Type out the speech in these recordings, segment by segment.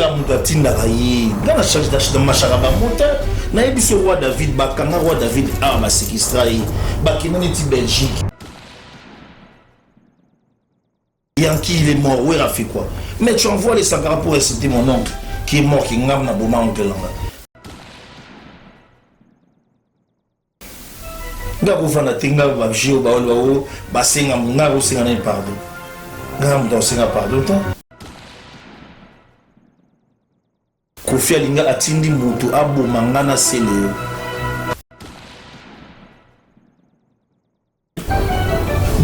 kala muta tinda kai ngana charge d'acheter machara ba moteur na yebi roi David bakanga roi David ba séquestrer ba kinani ti Belgique Yankee il est mort où il a fait quoi mais tu envoies les Sankara pour insulter mon oncle qui est mort qui ngam na boma oncle langa ngako fana tinga ba jio ba olo ba senga ngako senga na pardon ngam do senga pardon ta Kofi alinga atindi mutu abo mangana sele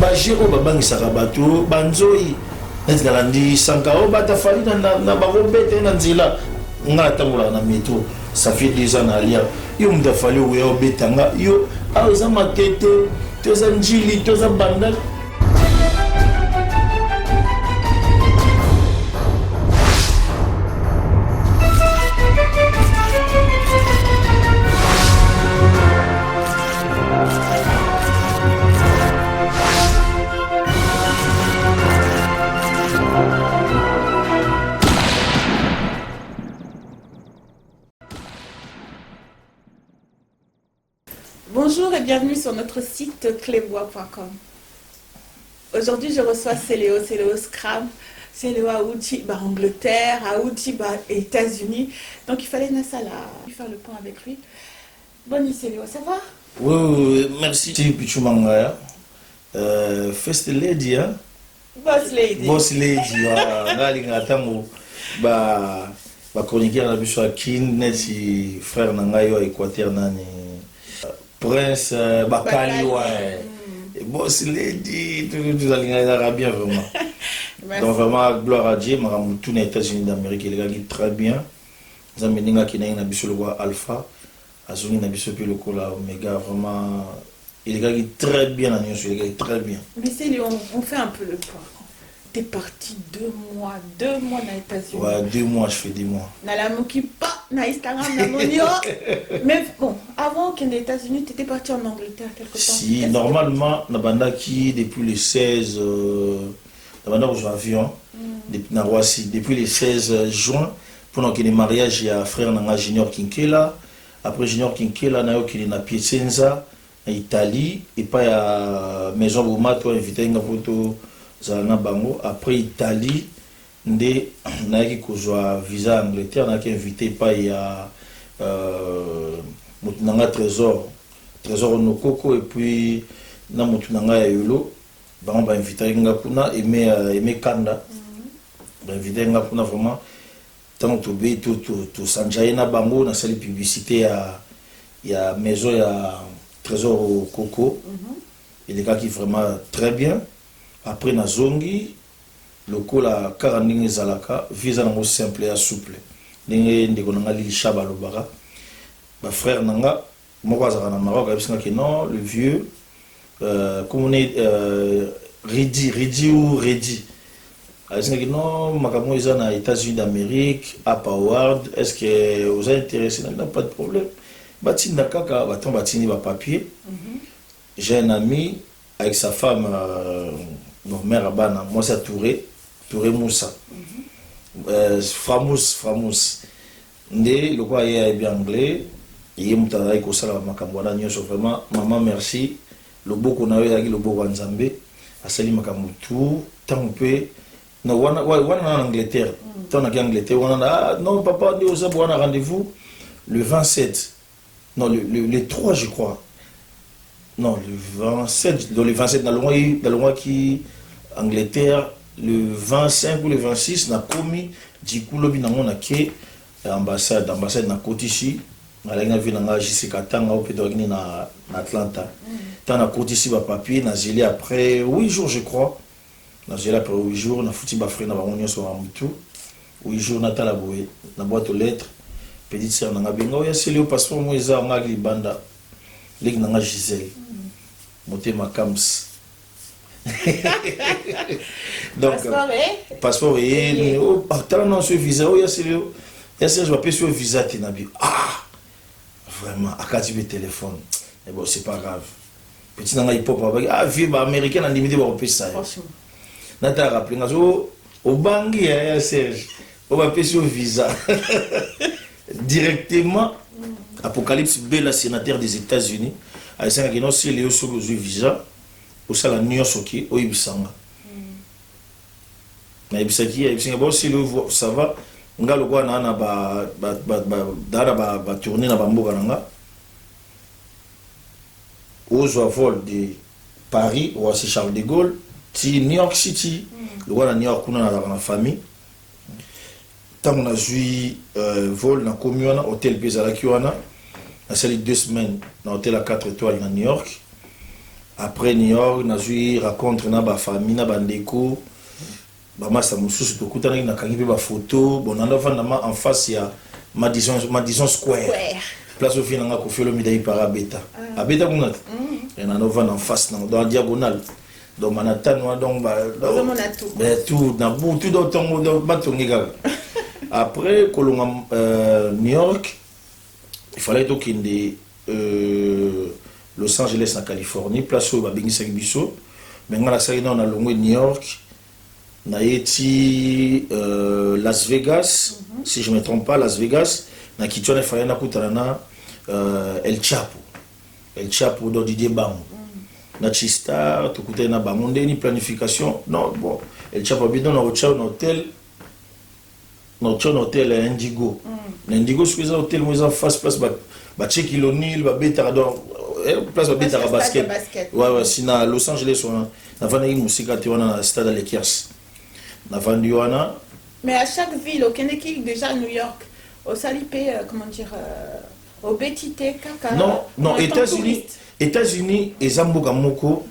ba jio ba bangisaka bato banzoi ezgalandi Sankara bata fali na ba robete na nzila ngata mula na métro ça fait 2 ans alia yo mda fali wo betanga yo aza matete toza njili toza bandal Bonjour et bienvenue sur notre site clébois.com. Aujourd'hui, je reçois Céléo Scram. Céléo à Outi, Angleterre, à Outi, États-Unis. Donc il fallait faire le point avec lui. Bonne Céléo, ça va? Oui, merci. Pichumanga. First lady, hein? Boss lady. Boss lady, chroniqueur la biso akin neti frère nangayo Équateur nani Prince Bakali ouais. Boss lady tout alinga bien vraiment. Donc vraiment gloire à Dieu maramu tous les États-Unis d'Amérique il gagne très bien. Zameninga kina na biso le roi Alpha azuni na biso pe le kola Omega vraiment il gagne très bien la nuit il gagne très bien. Mais c'est on fait un peu le point. T'es parti 2 mois dans les États-Unis. Ouais, 2 mois, je fais 2 mois. Dans la moki pas, dans Instagram, dans mon Mais bon, avant qu'il y ait les États-Unis, t'étais parti en Angleterre quelque temps. Si, normalement, qui depuis le 16, avion, depuis le 16 juin, pendant que les mariages, il y a frère Nanga Junior Kinkela. Après Junior Kinkela, il y a Piacenza, en Italie, et pas à Maison Bouma, toi, invité à photo. Après Italie, ndé naki kozwa visa Angleterre naki invité pa ya mutunanga trésor nokoko et puis na mutunanga ya yolo ba invité nga kuna aimé kanda ba invité nga kuna vraiment tant to be to sanjaye na bango na sali publicité ya maison ya trésor coco il est qui vraiment très bien. Après Nazongi, le coup la caranding zalaka, visa nango simple et souple. Ninge ndeko nanga li shaba lobara. Ma frère nanga, moko azaka na Maroc, abisanga que non, le vieux, comme on est Redi ou Redi. Abisanga que non, makamo ils na États-Unis d'Amérique, à Howard, est-ce que vous êtes intéressé? Non, pas de problème. Batine kaka, baton batini ba papier. J'ai un ami avec sa femme. Donc, mère Abana, moi c'est Touré Moussa. Framous. Ndé, le quoi est bien anglais. Il est moutardaï ko sala makambwana nyoso vraiment. Maman merci. Le beau qu'on a eu avec le beau Wanzambe. Asali makamutu. Tant peu. Non, wana en Angleterre. Tant en Angleterre. Non, papa, on dit on a rendez-vous le 27. Non, le 3, je crois. Non, le 27, dans le 27, dans le mois qui Angleterre, le 25 ou le 26, na komi, du coup, l'objet n'a pas ambassade na côté ici, na la vie na JCK Tanga, au pédagognie na Atlanta. Tant na côté ici, papier, na gelé après 8 jours, je crois. Na gelé après 8 jours, na fouti bafré na bangonio sur un moutou. 8 jours, na talaboué, na boîte aux lettres. Petite sœur na bengo, ya c'est le passeport, moi, ils ont ngagli banda. Lég na Gisèle. Monter ma cams. Donc, passeport et oh, non, ce visa, oh, je m'appelle sur visa, Tinabi. Ah, vraiment, à quand tu veux téléphone. Mais bon, c'est pas grave. Petit nanga hip hop, vie américaine, en limité, on peut ça. Nata rappelé, au Bangui, Serge. on va payer sur visa. Directement, Apocalypse Bella, sénateur des États-Unis, a dit que non, si Léo sur le visa, au sein de la New York, au Ibisanga. Mais Ibisaki, si Léo ça va, on a le droit de tourner dans Bambogananga. Aux vol de Paris, ou à Charles de Gaulle, New York City, le roi de New York, on a la famille. Tant qu'on a joué vol dans la commune, hôtel Bezalaki, on a sali 2 semaines dans l'hôtel à 4 étoiles dans New York. Après New York, on a joué rencontre dans la famille, dans la bandeko. Bamasa Moussous, tout le monde a une photo. Bon, on a en face, il y a Madison Square. Place au final, on a fait le médaille par Abeta. Abeta, on a en face, dans la diagonale. Donc, Manhattan, donc, tout, dans après, New York, il fallait donc Los Angeles, en Californie, place où il y a Bisso. Maintenant, on a New York, on a Las Vegas, si je ne me trompe pas, Las Vegas, on a il fallait El Chapo. El Chapo, dans Didier Bang. On a Chistar, tout le monde a une planification. Non, bon, El Chapo, on a un hôtel. Notre hôtel est Indigo. Indigo, c'est un hôtel où ils ont face place, check l'onil, place basket. Ouais, si à Los Angeles, on a vendu une musique à stade à l'Ekers. On a vendu. Mais à chaque ville, au Kennedy, déjà à New York, au Salipé, comment dire, au BTT, Kaka. Non, États-Unis et Zambogamoko.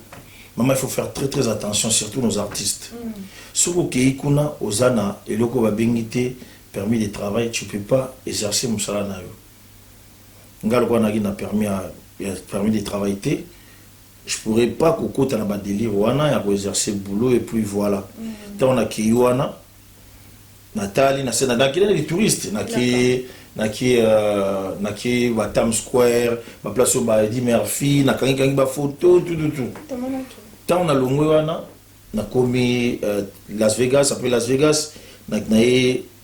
Maman, il faut faire très très attention, surtout nos artistes. Sur le Keikuna, Ozana, et le Kobabingité, permis de travail, tu ne peux pas exercer mon salaire. Ngalwa n'a permis de travailler. Je ne pourrais pas que tu aies un délire, il exercer le boulot, et puis voilà. Tant on a Kiyuana, Nathalie, les touristes, Naki Times Square, ma place au Eddie Murphy, Naki photo, tout. Tant on a l'Ongouana, na commis Las Vegas, après Las Vegas, na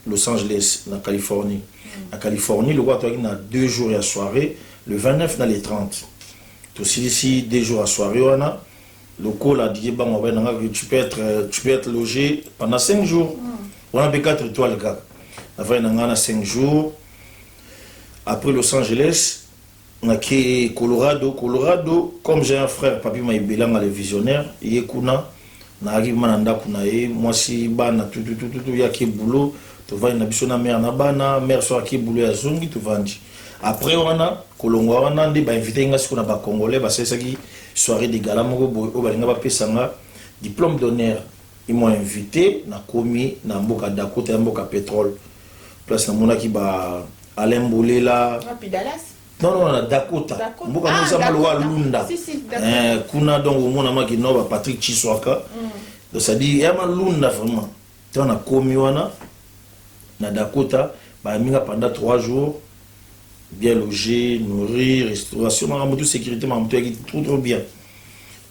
Los Angeles, na Californie. Na Californie, le roi a 2 jours à soirée, le 29 na les 30. Tout ici 2 jours à soirée, on a le col a dit tu peux être logé pendant 5 jours. On a 4 étoiles gars. Avant on a 5 jours. Après Los Angeles, on a Colorado, comme j'ai un frère, papi Maïbela, le visionnaire, il est kuna. N'arrive mananda kunae moi si bana tout ya ki boulot tu vas na biso na mère na bana mère so ki boulot ya zongi tu vandi après wana kolongwa wana ndi ba inviter nga sikuna ba congolais ba sesaki soirée de gala moko boy o balinga ba pesanga diplôme d'honneur ils m'ont invité na komi na mboka Dakota ya mboka pétrole place na mona ki ba Alain Bolela Rapidalas. Non, Dakota. Mboka Moussa Maloa Lunda. Kuna donc au monde qui nova Patrick Chiswaka. Donc ça dit yama Lunda vraiment. Tu on a commis wana na Dakota, ba minga pendant 3 jours bien logé, nourri, restauration, tout sécurité, tout trop bien.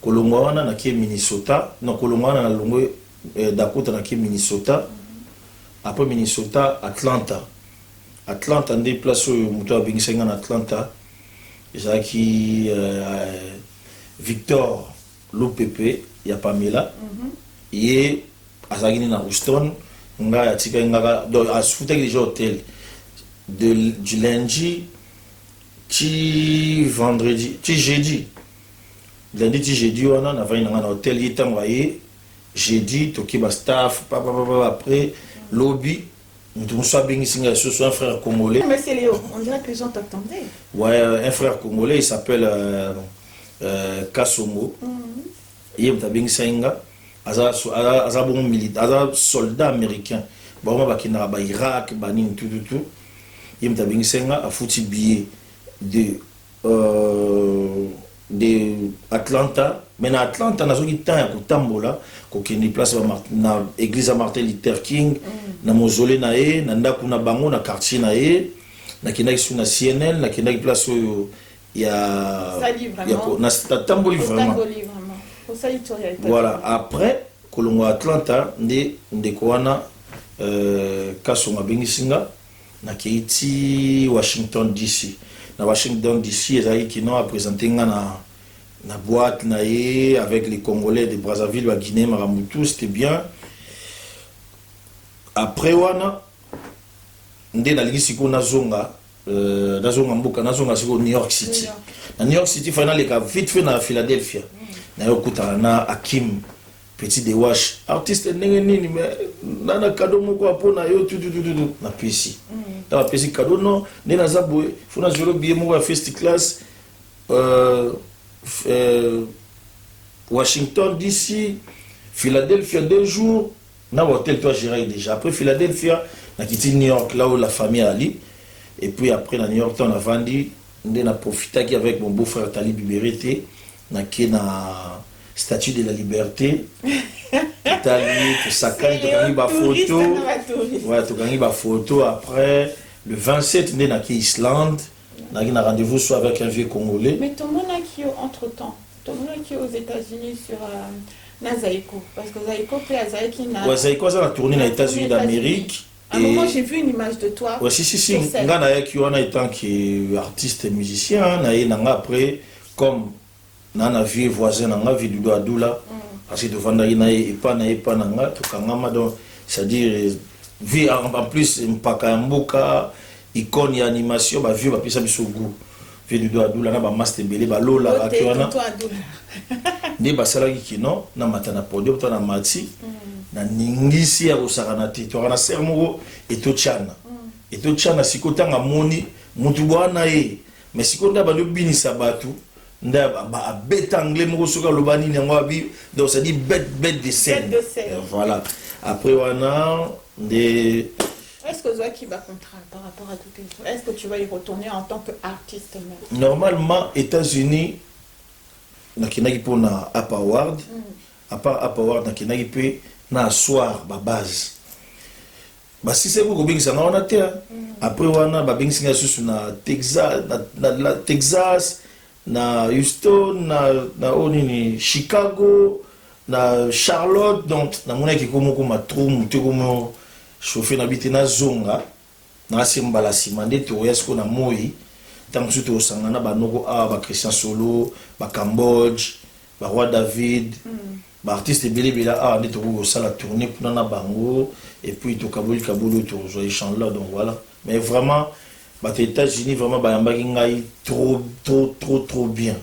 Kolongo wana na ki Minnesota, non Kolongo wana na longo Dakota na ki Minnesota. Après Minnesota, Atlanta, on déplace au Bingsenga en Atlanta. Et qui Victor Lopepe, il y a Pamela. Et à Houston, on a déjà hôtel du lundi, vendredi, jeudi. Lundi, jeudi, on a un hôtel, il est envoyé. Jeudi, Tokiba staff, après, lobby. Nous sommes un frère congolais. Mais c'est Léo, on dirait que les gens t'attendaient. Ouais, un frère congolais, il s'appelle Kasongo. Il est un soldat américain. Il est en Irak, tout. Il est un foutu billet de Atlanta. Mais dans Atlanta, on a eu temps à Tambola, qui est place dans l'église Martin Luther King, dans le mausolée, dans le bango, dans le quartier, dans le CNN, dans la place où il y a. Ça Tamboli vraiment. Voilà, après, Colombo Atlanta, Kasonga Bengisinga, na Keiti, Washington DC. Na Washington DC, Ezaï Kino a présenté na boîte naïe avec les Congolais de Brazzaville, à Guinée, Maramoutou, c'était bien. Après, wana, ndé na ligi siko nazonga, mbuka nazonga siko New York City. Na New York City, final les cas vite fait na Philadelphia. Na yokuta na Hakim. Petit de wash artiste nini mais nana cadeau moko apona yo tout na PC na PC cadeau non ne na zabwe funa zolo billet moko à first class Washington DC Philadelphia 2 jours na hôtel toi gérer déjà après Philadelphia na quitté New York là où la famille ali et puis après na New York on a vendu on a profité avec mon beau-frère Talib Liberté na kena Statue de la Liberté, Italie, tu saccades, tu gagnes ma photo. Ouais, tu gagnes ma photo. Après, le 27, on est à Islande. On a un rendez-vous soit avec un vieux Congolais. Mais ton monakio, entre-temps, ton monakio aux États-Unis sur Nazaïko. Parce que Zaïko, puis à Zaïko, ouais, Zaïko, ça a tourné aux États-Unis d'Amérique. À un moment, j'ai vu une image de toi. Ouais, si. On a été artiste et musicien. Après, comme. Nana vie voisin nanga vie du doigt doula parce que devant na et pas nanga to kangama donc c'est-à-dire vie en plus mpaka mboka icône ya animation ba vie ba pisa biso goût vie du doigt doula na ba master belé ba lola akiwana ndi ba sala ki non na matana podium to na mati na ningisi ya osakana te to kana sermo et to chana sikotanga moni mutu bwana e mais sikonda ba lobinisa batu nda bête anglais moko soka lobani nyango abi donc ça dit bête de scène. Voilà après wana des est-ce que toi qui va contrat par rapport à tout ça est-ce que tu vas y retourner en tant qu'artiste même? Normalement États-Unis na kinaki pour na Upper Award à part Upper Award na kinaki pe na soir ba base ba si c'est beaucoup bien ça on a terre après wana ba bien singa susu na Texas na Houston na onini Chicago na Charlotte donc na mona ki komo ko matrum te komo chauffer na biti na zonga na simbala simande to yesko na moi tant que to sangana ba noko a ba Christian Solo ba Cambodge ba Roi David ba artiste belebela a ndito ko sala tourner pour na bango et puis to kabuli to zo chant là donc voilà mais vraiment les États-Unis vraiment trop bien.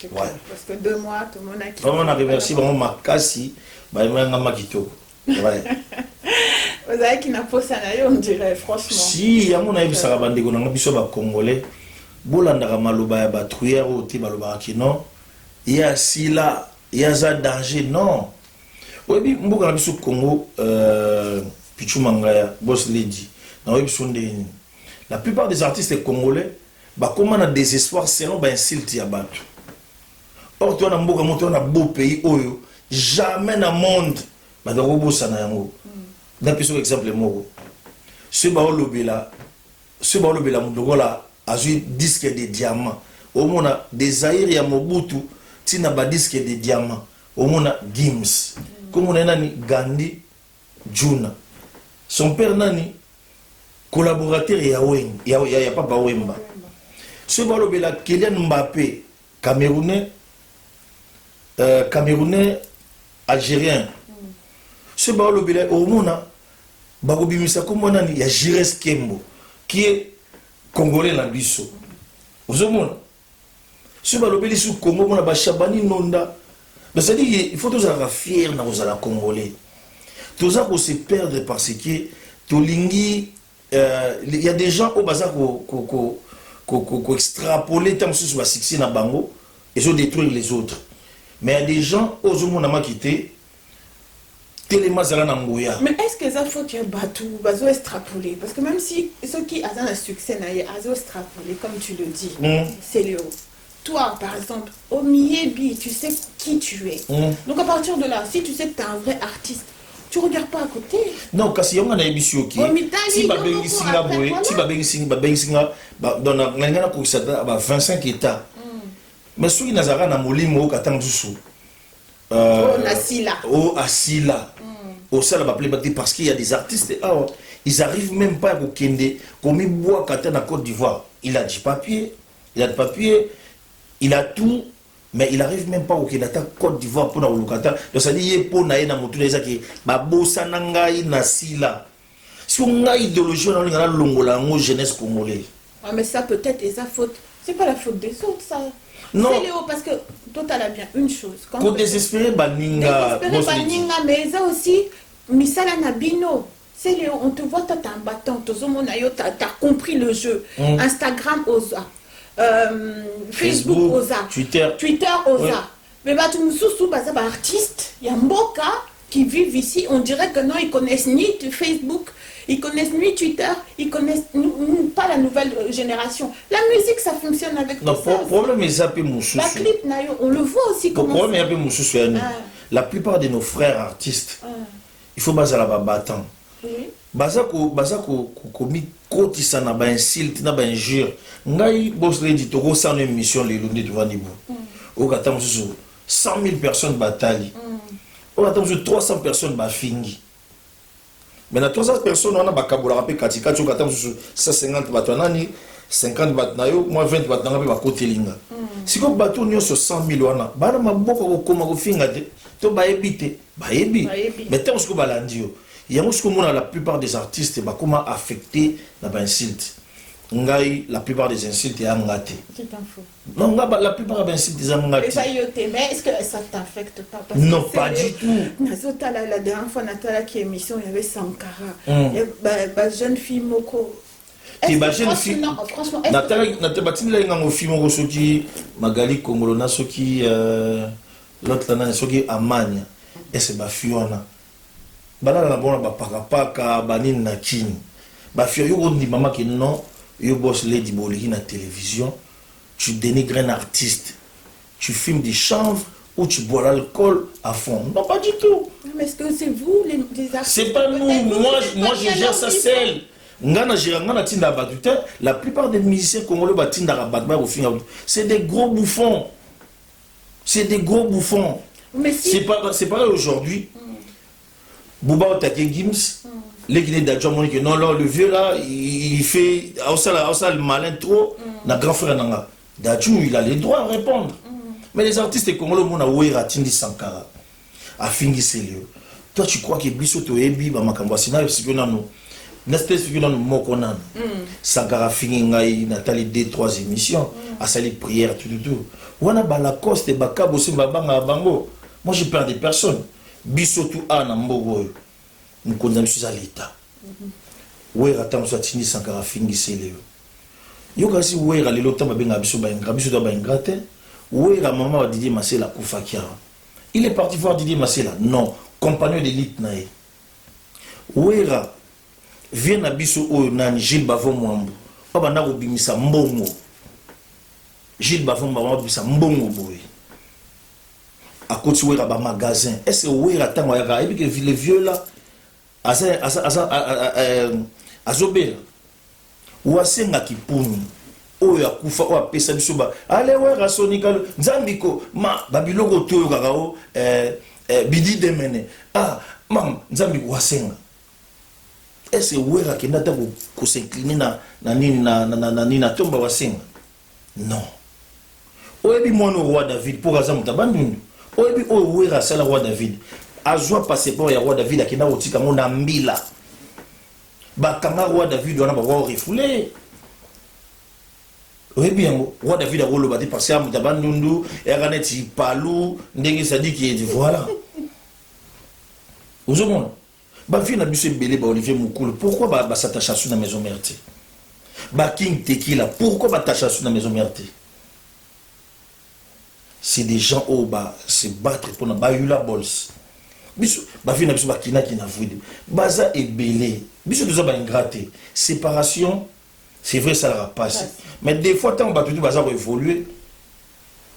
Ouais. Parce que 2 mois tout le monde a quitté. Vraiment on a remercié vraiment Makasi bah makito. Ouais. Vous avez qui n'a pas ça on dirait franchement. Si à mon avis ça va bande ko na biso ba congolais bolanda maloba ya batrouilleur o te baloba kino ya sila ya za danger non. Oui mboka na biso Congo Pichumangaya boss lady na oui biso ndeni. La plupart des artistes congolais, comment on a désespoir, c'est un insulte à battre. Or, tu as un beau pays, jamais dans le monde, tu as un beau sanayango. D'un petit exemple, ce baolobela, a joué disque de diamants. Au monde, des aïrs, il y a Mobutu, tu n'as pas disque de diamants. Au monde, Gims. Comme on a Gandhi, Juna. Son père, Nani, collaborateur il y a pas Wemba. Ce balobela Kylian Mbappé, camerounais algérien. Ce balobela au Mona, Bagobimisa Komonani, il y a Jires Kembo, qui est congolais la biso. Vous avez ce balobela sous Congo, on a Bachabani Nonda. Mais ça dit, il faut tous être fiers dans la Congolais. Tous ça pour se perdre parce que Tolingi. Il y a des gens au bazar qui extrapoler tant sur la succès na bango et ils détruire les autres. Mais il y a des gens aux hommes qui quitté tellement zala na ngoya. Mais est-ce que ça faut que bateau bazo extrapoler parce que même si ceux qui ont un succès na azo extrapoler comme tu le dis. C'est Léo. Toi par exemple au Miebi, tu sais qui tu es. Donc à partir de là, si tu sais que tu es un vrai artiste tu regardes pas à côté. Non, parce qu'il y a une émission qui si Babengi Singa Boé, si Babengi Singa, dans la 25 états. Mais ceux qui n'ont pas de molimo, Asila. Oh, Asila. au sein de la playback parce qu'il y a des artistes, ils arrivent même pas à kende comme il boit quand en Côte d'Ivoire. Il a du papier, il a tout, mais il arrive même pas au Kenda Côte d'Ivoire pour le Qatar. Donc ça dit pour na na mutu les qui ba bossa nangai na sila. Si on a idéologie on a longola ngo jeunesse congolaise. Ouais, mais ça peut-être est sa faute. C'est pas la faute des autres ça. Non. C'est Léo parce que toi tu as bien une chose. Quand désespéré baninga. Désespéré baninga mais ça aussi misala nabino. C'est Léo, on te voit toi t'es un battant, t'as compris le jeu. Instagram osa. Facebook osa. Twitter osa. Ouais. Mais bah tu nous sous bah ça artiste, il y a Mboka qui vivent ici, on dirait que non, ils connaissent ni Facebook, ils connaissent ni Twitter, ils connaissent pas la nouvelle génération. La musique, ça fonctionne avec non, tout ça. Le problème est ça, la clip, on le voit aussi. Le problème est la plupart de nos frères artistes, il faut baser la battant. Bazako komi koti sana ba insulte na ba injure. Ngai boss lady to go sans émission les lundi devant Nibu. Au katam sur 100 000 personnes bataille. On attend 300 personnes ba fingi. Mais na 300 personnes on a ba kabola rapé katika tu katam sur 150 batonani 50 batnayo moi 20 batnanga ba kotelinga. Si ko bato nyo sur 100 000 wana bana maboko ko koma ko finga te to ba ebite ba ebi. Mais tant que balandio il y a aussi la plupart des artistes bah comment affecté la insulte. Ngai la plupart des insultes est engagé. C'est un faux. Non, la plupart des insultes est engagé. Mais est-ce que ça t'affecte pas parce non, pas du tout. La dernière fois Nathalie qui émission il y avait Sankara. Bah jeune fille Moko. Qui bah jeune fille. Non, franchement. Nathalie batine la ngango fille Moko soki Magali Kongolona soki l'autre là soki Amania et c'est ba Fiona. Bana na bona ba paka banini na kini ba fio yo ndi mama ki non yo boss lady boliki na télévision tu dénigres un artiste tu filmes des chanvres ou tu bois l'alcool à fond non pas du tout mais est-ce que c'est vous les artistes c'est pas nous moi je gère ça seul ngana jiranga tinda batuta la plupart des musiciens congolais batinda rabatba au fin c'est des gros bouffons mais si... c'est pas aujourd'hui. Bouba Otake Gims, les Guinéens d'Adjoua m'ont dit que non, le vieux là, il fait. Le malin trop, na grand frère Nanga. D'Adjoua, il a les droits à répondre. Mais les artistes congolais, on a oué Ratindi Sankara, a fini Célio. Toi, tu crois que Bisso Toebi, Bamakambo, Sina, c'est que non, n'est-ce que non, Mokonan. Sankara fini Ngaï, Nathalie, 2-3 émissions, a sali prière, tout. On a Balacoste et Bakabo, Simbabanga, Bango. Moi, j'ai peur des personnes. Bisotu ana mbogo nous condamnons sur l'état ouais attends ça tini Sankara fingi seleo yo kasi ouais la lelo tamba benga biso ba ingrate ouais la maman Didier Masela kufakia il est parti voir Didier Masela non compagnon d'élite nae ouais vient na biso o nani Gilles Bavon Mwambu baba na ko bimisa mbongo Gilles Bavon mbongo boy à côté où il y a un magasin. Est-ce que où il y a un et puis que les vieux là, à Zobel, ou à Sengaki Pouni, ou à Koufa, ou à Pesanisoba, allez, ouais, à Sonikal, Zambiko, ma, Babiloko Toyo, Bidi Demene, ah, mam, Zambiko, Wasenga. Est-ce que où il y a un qui s'incline na tomba Wasenga? Non. Où est-ce que moi, le roi David, pour Azam Tabandun? Oyebi o wera sala roi David azwa passeport ya roi David akina otika ngona mbila bakanga roi David wana ba wa refoulé oyebi yango roi David akolo bati parce que mutabandundu eraneti palu ndenge sadi qui est voilà ozomona ba fi na biso belé ba Olivier Mukulu pourquoi ba s'attacher sur la maison mère ba King Tequila pourquoi ba t'attacher sur la maison mère c'est des gens au bas se battre pour na bayula bols biso ba fina biso bakina qui na vuide baza ebelé biso deux ba ingraté séparation c'est vrai ça la passe mais des fois tant ba tout baza évoluer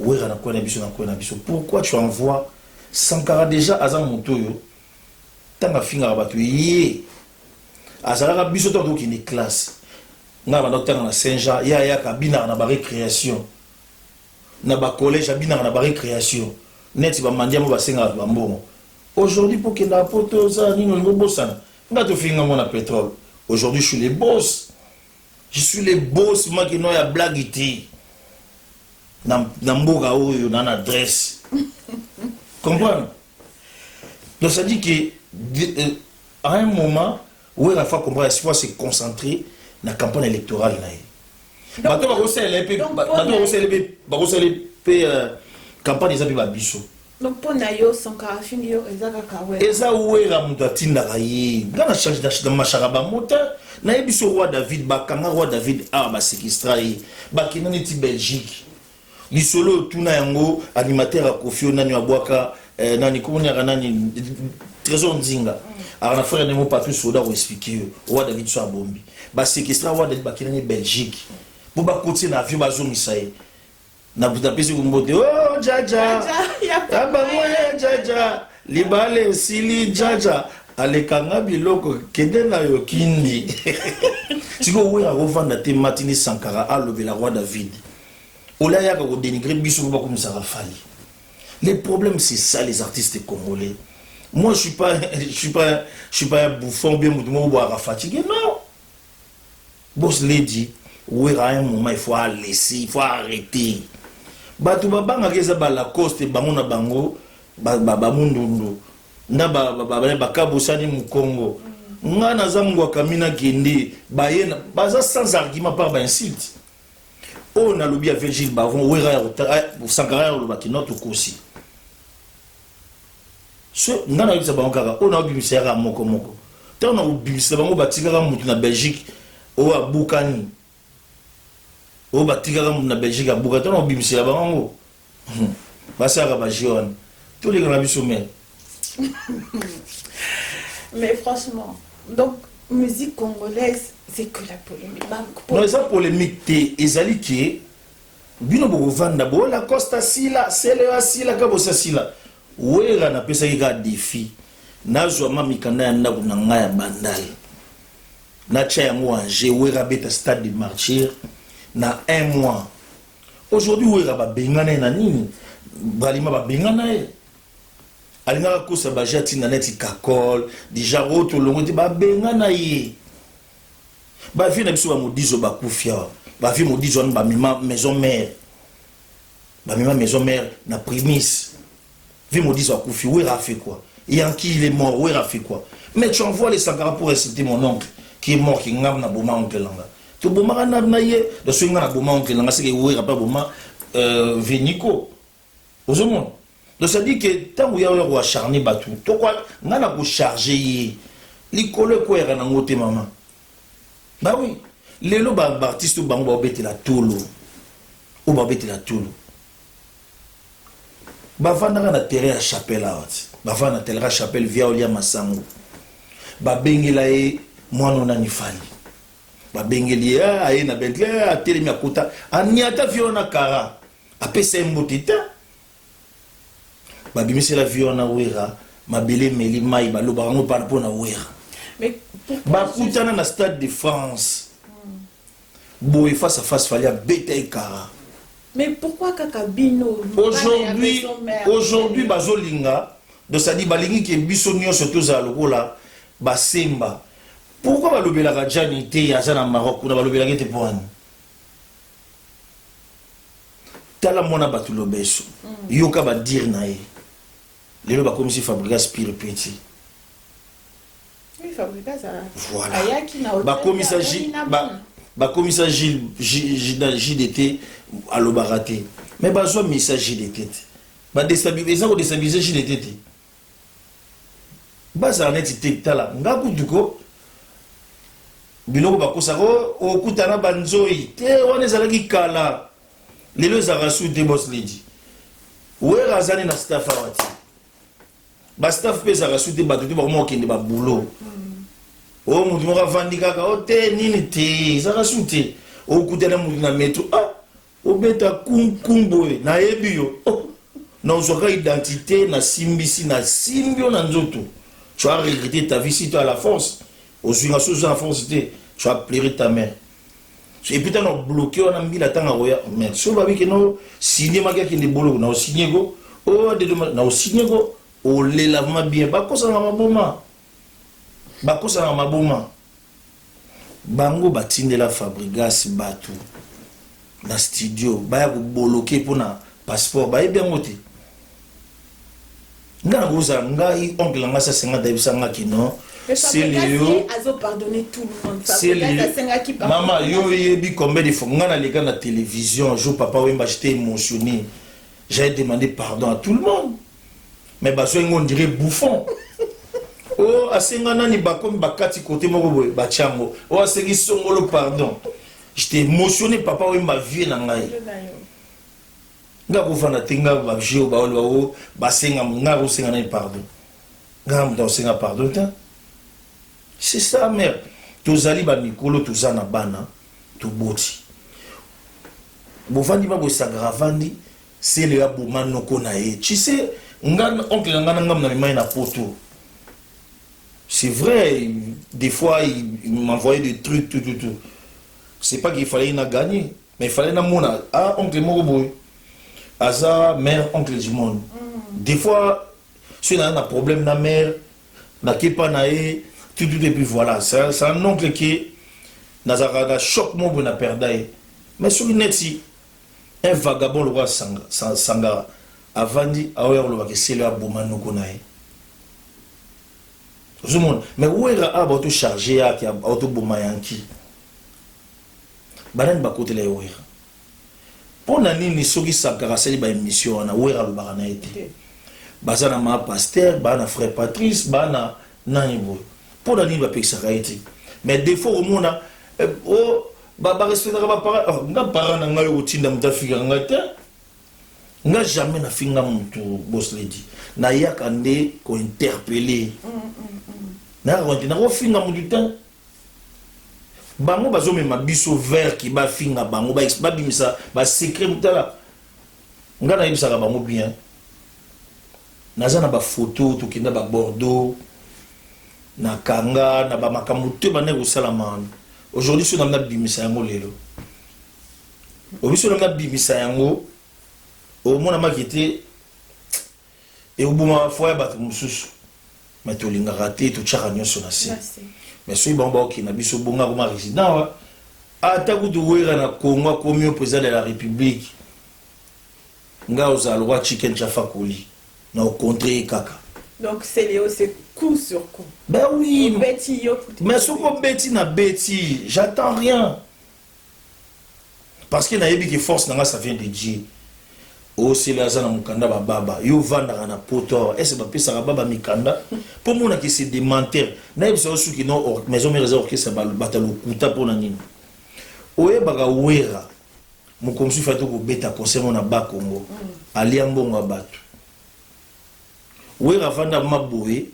ouais na ko na biso pourquoi tu envoies Sankara déjà azan motoyo tant finga ba tu yé azala biso to qui ni classe na ba docteur na Saint-Jean ya kabina na ba récréation na ba collège abina na ba récréation net ba mandia mo ba senga ba mbongo Aujourd'hui, pour qu'il y ait un poteau, ça, nous avons bossé. Nous avons fait un pétrole. Aujourd'hui, je suis les boss. Je suis les boss, moi qui n'ai pas de blague. Dans une adresse. Comprends? Donc ça dit qu'à un moment, où il faut se concentrer dans la campagne électorale. Donc, campagne des amis. Donc pour Nayo, son carafine, et ça, où est la moutatine d'Araïe? Dans la charge de Macharaba Mota, Naïbiso roi David, Bakanga roi David, Séquistraï, Bakinaniti Belgique. L'isolo, Tunayango, animateur à Kofi, Nani Abwaka, Nani Kounia, Nani, Trésor Nzinga. Alors, on a fait un mot pas plus soda pour expliquer, roi David soit bombi. Séquestra roi David, Bakinani Belgique. Pour Bakoti, na vieux bazon Isaïe. Na pesi kumbote oh jaja abamoye jaja libale sili jaja alekanga biloko kende na yo kindi siko we akovanda te Martini Sankara alobela roi David olaya ka ko dénigrer biso ba comme ça Rafali. Les problèmes c'est ça les artistes congolais. Moi je suis pas un bouffon bien mouvement boire fatigué non. Boss lady ouais à un moment il faut laisser il faut arrêter. Batu babanga keza ba Lacoste bango na bango ba mundundu na ba kabosani mu Congo nga na zango kamina kende ba yena baza sans argument par ba insulte on a lobby à Virgile Bavon wera Sankara lo ba kinoto kosi so nga na yisa bango kaka on a obimisa moko tant on a obimisa bango batika mutu na Belgique o abukani au Batika na Belgique à Bougaton, on bimse la bango. Basara Bajion. Tous les grands sommets. Mais franchement, donc, musique congolaise, c'est que la polémique. Non, ça polémique, ezali qui bino boko vanda bo la Costa Sila, Sele Sila, Kabosa Sila. Wera na pesa ika défi. Nazwa mami kanda ya ndaku na ngaya bandal. Na cha yango anje wera beta stade de martyr. Na un mois. Aujourd'hui, où est la bengana na nini? Balima ba bengana e. Alinga ko sa ba jati na neti kakol, déjà roto longo ti ba bengana ye. Ba fi na biso ba modizo ba kufia. Ba fi modizo ba mima maison mère. Ba mima maison mère na prémisse. Vi modizo ba kufia, où est fait quoi? Yanki il est mort, où est fait quoi? Mais tu envoies les Sankara pour insulter mon oncle qui est mort qui ngam na boma oncle langa. To boma na naye de swinga na boma oncle nga seke we pas boma veniko ozomon donc ça dit que tant ya yo acharné batu to quoi nga na ko charger likolo ko era na ngote mama bah oui lelo ba artiste bango ba bete la tolo ou ba bete la tolo ba vanda na terrain à chapelle out ba vanda na terrain à chapelle via olia masango ba bengela e mwana na nifali ba bengeli aye na Bentley a telemi akota aniata viona kara apesa mbotita ba bimisi la viona wera mabele meli mai ba loba ngo pa pona wera mais ba kutana na stade de France boy face à face fallait beta kara mais pourquoi kakabino aujourd'hui bazolinga de ça dit balingi ke biso nyonso toza lokola basemba. Pourquoi balobela ka Jani te azana Maroc na balobela ke te poani? Tala mona batulo beso. Yoka ba dire na e. Lelo ba komisi Fabrice Pire Petit. Oui, Fabrice ça. Voilà. Ayaki na ba komisa ba komisa JDT à l'obaraté. Mais ba zo message JDT. Ba déstabiliser ko déstabiliser JDT. Ba za net te tala ngaku duko biloko bakosako okutana banzoi te wana ezalaki kala lelo ezalaka su te boss lady wera azali na staff awati bastaff mpe ezalaka su te bato te bakoma okende babulo o motu moko avandi kaka o te nini te ezalaka su te okutana motu na metro obeta kunkumboye nayebi yo nazwaka identité na simbisi na simbio na nzoto tu as regretté ta vie si tu as la force. Aux sous en force, tu as pleuré ta mère. Et puis tu as bloqué, on a mis la temps à roya. Mais si on va dire que non, signé ma qui est bolo, on a signé go, oh, on a signé go, au l'élavement bien bakosa na maboma bango batindela Fabregas batu na studio baya ko bloquer pour na passeport ba bien ngote nga goza ngai oncle nga sa senga dabisanga kino c'est Léo azo pardonner tout le monde c'est maman yo yebi combien de fois nga na les gars na télévision jour papa wemba j'étais émotionné j'ai demandé pardon à tout le monde mais baso on dirait bouffon oh asenga nani bakomi bakati côté moko boye bachango oh asengi songolo pardon j'étais émotionné papa wemba vie na ngai nga kufana tinga ba jio ba olo ba senga nga ko senga nani pardon nga mto senga pardon ta c'est ça mère tozali ba mikolo tozana bana to boti bovandi ba bo sagravandi c'est le aboma noko na e tu sais nga oncle nga ngam na mai na poto c'est vrai des fois il m'envoyait des trucs tout c'est pas qu'il fallait na gagner mais il fallait na mona ah oncle moko boy Aza, mère, oncle du monde. Des fois, si on a un problème na mère, na kepa na e, tout et puis voilà. C'est un oncle qui n'a choc mon bon à perdre. Mais sur une net, un vagabond le roi Sangara, avant dit, ah ouais, on le voit que c'est le abouman nous connaît. Tout le monde. Mais où est la auto chargé à qui a auto boumayanki? Banan bakote la ouera. Pour nani soki Sankara seli ba émission na wera lo bana été bazana ma pasteur bana frère Patrice bana nani bo pour nani ba peksa été mais des fois au monde oh ba respecter ba parents nga parents na ngai otinda mutafika ngate nga jamais na finga mutu boss lady na yakande ko interpeller na ko finga mutu temps bango bazomema biso vert ki ba finga bango ba bimisa ba secret mutala nga na yebisaka bango bien naza na ba photo to kinda ba Bordeaux na kanga na ba makambo te bana ko salama aujourd'hui so na bimisa yango lelo obiso na bimisa yango o mona makite e obuma foya ba mususu mais to linga raté to tchaka nyoso na se mais si bon qui n'a biso bonga comme résident ata ku duwera na Congo comme président de la République nga ozalwa chicken chafa koli na au contre kaka donc c'est Léo c'est coup sur coup ben oui Betty mais ce qu'on Betty na Betty j'attends rien parce que na yebi que force na ça vient de Dieu o selaza na mukanda ba baba yo vanda na poto est-ce ba pesa baba mikanda pour mona que c'est des menteurs na yebi so ki no maison mère orchestre ba batalo kuta pona nini oye baga wera mukomsu fato ko beta concert na ba Congo ali ambongo abatu wera vanda maboye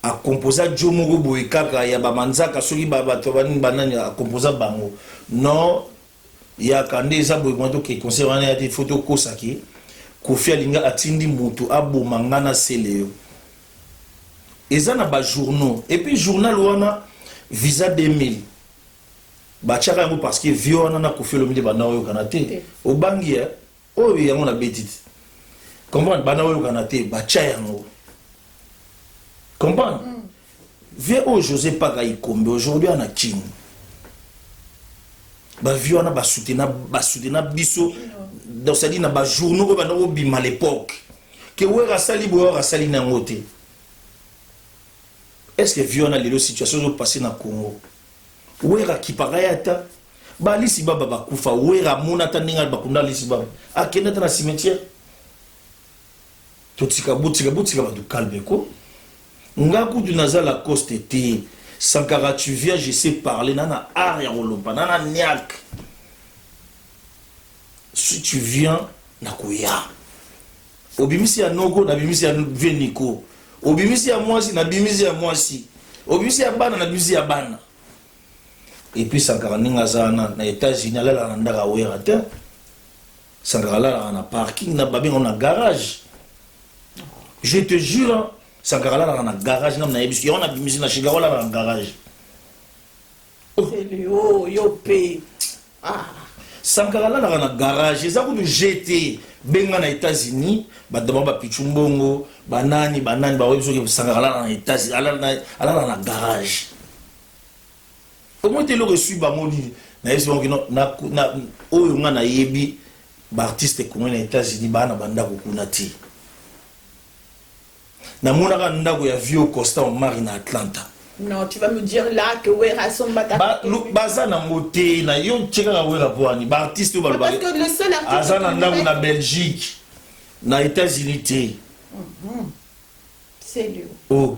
a composer jomo boye kaka ya ba manzaka soki ba bato banani a composer bango non ya kande za boy moto ke concert wana ya des photos kosaki Kofi Alinga atindi mutu abo mangana seleo ezana ba journaux et puis journal wana visa 2000 ba chaka yango parce que vio wana na Kofi Olomide bana oyo kanate obangi ya oyo yango na betiti comprendre bana oyo kanate ba cha yango comprendre vie o José Paga Ikombe aujourd'hui ana Chine ba viona ba soutenir biso dans ça dit na ba journaux ba no bima à l'époque que wera sali boya sali na ngote est-ce que viona les situations sont passées na Congo wera ki parayata ba lisi baba ba kufa wera monata ninga ba kunda lisi baba akenda na cimetière totika butika ba du calme ko ngaku du nazala coste te Sankara, tu viens, je sais parler, nana aria rolopa, nana niak. Si tu viens, nakuya. Obimisi ya nogo, nabimisi ya veniko. Obimisi ya mwasi, nabimisi ya mwasi. Obimisi ya bana, nabimisi ya bana. Et puis Sankara ninga zana na États-Unis, là la ndaka wera te. Sankara là na parking, na babin on a garage. Je te jure. Sankara là na garage na yebisi on a bimisi na shiga wala na garage c'est Léo yo pe Sankara là na garage ça ko GT benga na États-Unis badama ba pichumbongo banani ba webiso ke sangala na États-Unis ala na garage comment te le reçu ba moni na yeso na oyo nga na yebi ba artiste congolais na États-Unis bana banda ko kunati na monaka ndako ya Vieux Costa au Mari na Atlanta. Non, tu vas me dire là que Wera son bata. Baza na moté na yo tcheka ka Wera boani ba artiste ba parce que le seul artiste azana ndako na Belgique na États-Unis. C'est lui. Oh.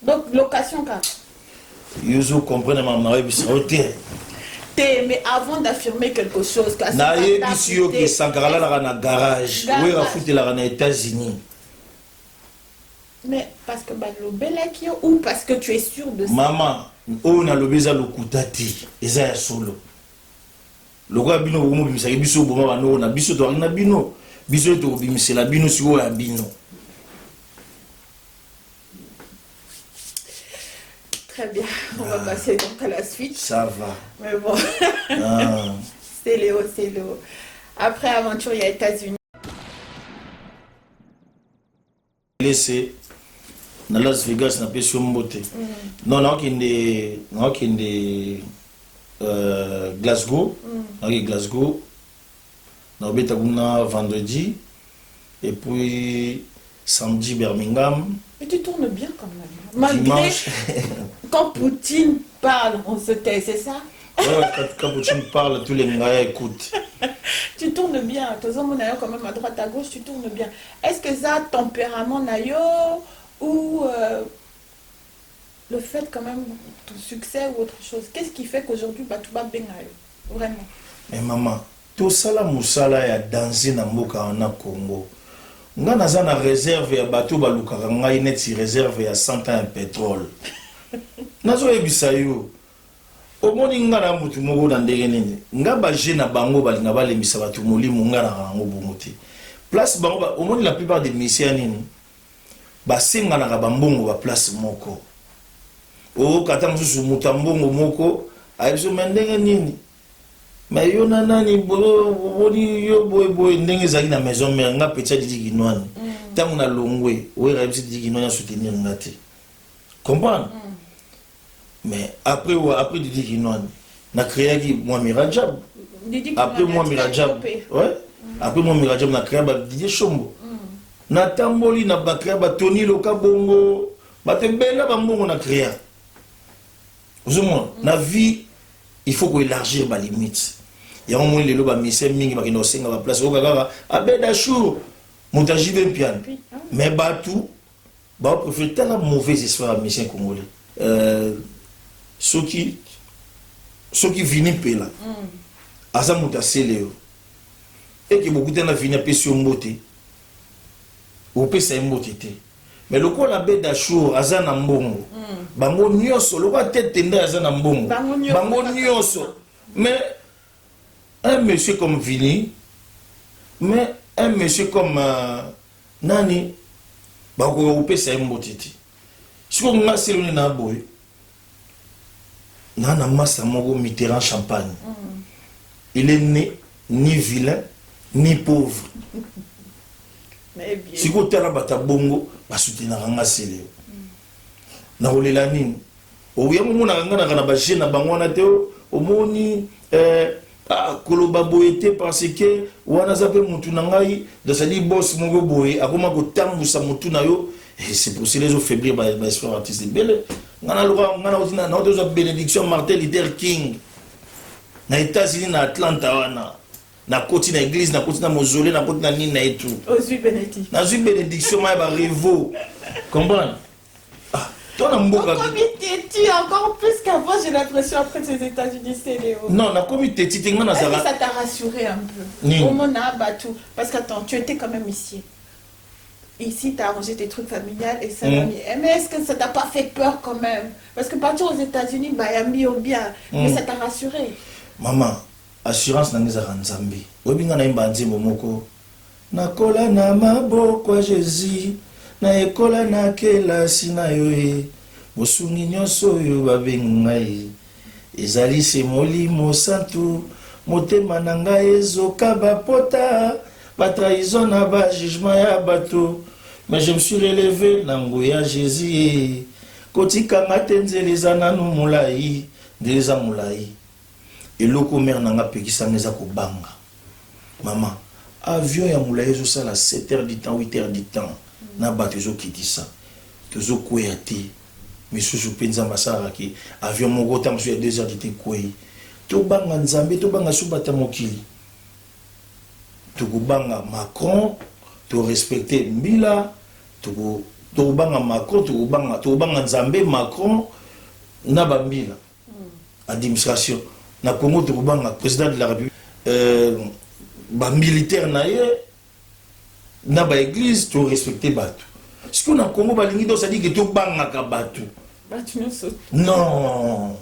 Donc location quand Yozo comprendre ma mari bisoté. Mais avant d'affirmer quelque chose que na yebi yo ke Sankara la na garage Wera fouté la na États-Unis. Mais parce que le belekio ou parce que tu es sûr de ça. Maman, on a le beza le kutati, eza ya solo. Le roi bino bomo bimisa biso bomo bano na biso to na bino, biso to bimisa la bino si o ya bino. Très bien, on va passer donc à la suite. Ça va. Mais bon. C'est Léo. Après aventure, il y a États-Unis. Laissez na Las Vegas na pesio mbote. Non, Glasgow. Glasgow. Na beta kuna vendredi et puis samedi Birmingham. Mais tu tournes bien quand même. Malgré dimanche. Quand Poutine parle, on se tait, c'est ça? Ouais, quand Poutine parle, tous les gars écoutent. Tu tournes bien. Tous les hommes quand même à droite à gauche, tu tournes bien. Est-ce que ça tempérament nayo ou le fait quand même ton succès ou autre chose? Qu'est-ce qui fait qu'aujourd'hui tu vas bien vraiment? Mais maman, tout ça là musala ya danser na mboka na Congo. Nga naza na réserve ya bateau balukaka ngai neti réserve ya 100 ans ya pétrole. Nazo yebisa yo. Omoni nga na mutu moko na ndenge nini. Nga ba jeune bango balinga balemisa batu molimo nga na ngo bongote. Place bango omoni la plupart des messieurs nini. Ba senga na ba mbongo ba place moko. O kata musu mutambongo moko ayiso mendenge nini. Mais yo nani boni yo boy ndenge zaki na maison mère nga petit didi kinwani. Tangu na longwe, we rabisi didi kinwani soutenir ngati. Comprendre? Mais après didi kinwani na créé qui moi Mirajab. Après moi Mirajab. Ouais. Après moi Mirajab na créé ba Didier Chombo. Na tamboli na ba créé ba Tony Loka Bongo. Ba tembela ba mbongo na créé. Vous na vie il faut qu'on élargir ma limite. Il y a un moment où les lois misé mingi ba kino senga ba place au gaga abeda chou montage bien piano. Mais batou ba préfère tellement mauvaise histoire mission congolais. Ceux qui viennent pela. Asa mutasele et que beaucoup de na vini pesio mbote. Ou pesa mbote te. Mais le quoi la bête d'Achour, Azana Mbongo, Bango Nyoso, le quoi tête tendue Azana Mbongo, Bango Nyoso. Mais un monsieur comme Vini, mais un monsieur comme Nani, Bango Oupé Saïmbotiti. Si on a celui na boy, Nana Massa Mogo Mitterrand Champagne. Il est né ni vilain, ni pauvre. Si vous avez un bongo, vous soutenez un sélé. Na olela nini? Oya mu na ngana kana ba jeune ba ngwana te o moni koloba boyete parce que wana zape mutu na ngai de sali boss mongo boye akoma ko tambusa mutu na yo et c'est pour cela les faiblir ba espoir artiste belle ngana loka ngana otina na ozo bénédiction Martin Luther King na États-Unis na Atlanta wana. Na côté na église, na côté na mausolée, na côté na nini na et tout. Aux bénédiction. Na bénédiction, ma ba revo. Comprends? Ah, toi na mboka. Comment t'es-tu encore plus qu'avant, j'ai l'impression après ces États-Unis, c'est Léo. Non, na comme t'es tu na ça t'a rassuré un peu. Au moment où parce qu'attends, tu étais quand même ici. Ici, tu as arrangé tes trucs familiales et ça mais est-ce que ça t'a pas fait peur quand même? Parce que partir aux États-Unis, bah, y a mis au bien. Mais ça t'a rassuré. Maman. Assurance na ngeza nzambi obinga na imba nzimbo moko nakola na maboko ya Jésus na ekola na kelasi na yo bosungi nyonso oyo babenga ngai ezali se molimo santu motema na ngai ezoka bapota ba trahison na ba jugement ya bato mais je me suis relevé na nguya Jésus kotika ngate nzeleza nanu mulai ndeleza mulai eloko mère nanga pekisa meza ko banga maman avion ya mulai zo sala 7h du temps 8h du temps na bato zo kitisa tozo koya te misusu penza masara ki avion moko tam sur 2h du temps koyi to banga nzambe to banga subata mokili to banga Macron to respecter Mbila to banga Macron to banga nzambe Macron na bambila administration na Congo to banga président de la République ba militaire na ye na ba église to respecter bato ce qu'on a Congo ba lingi do ça dit que to banga ka bato non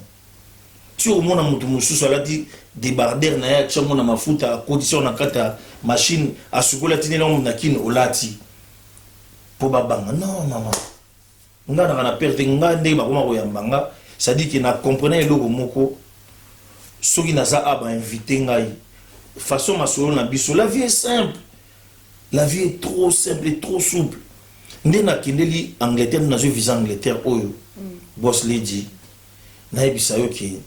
tu au monde mutu mususu alati débarder na ya tshamo na mafuta condition na kata machine asukola tinela na kin olati po babanga non maman ngana na perte ngande ba koma ko yambanga ça dit que na comprenait eloko moko soki naza aba invité ngai façon masolo na biso la vie est simple, la vie est trop simple et trop souple. Ndena kindeli Angleterre na zo visa Angleterre oyo boss lady na ebisa yo ki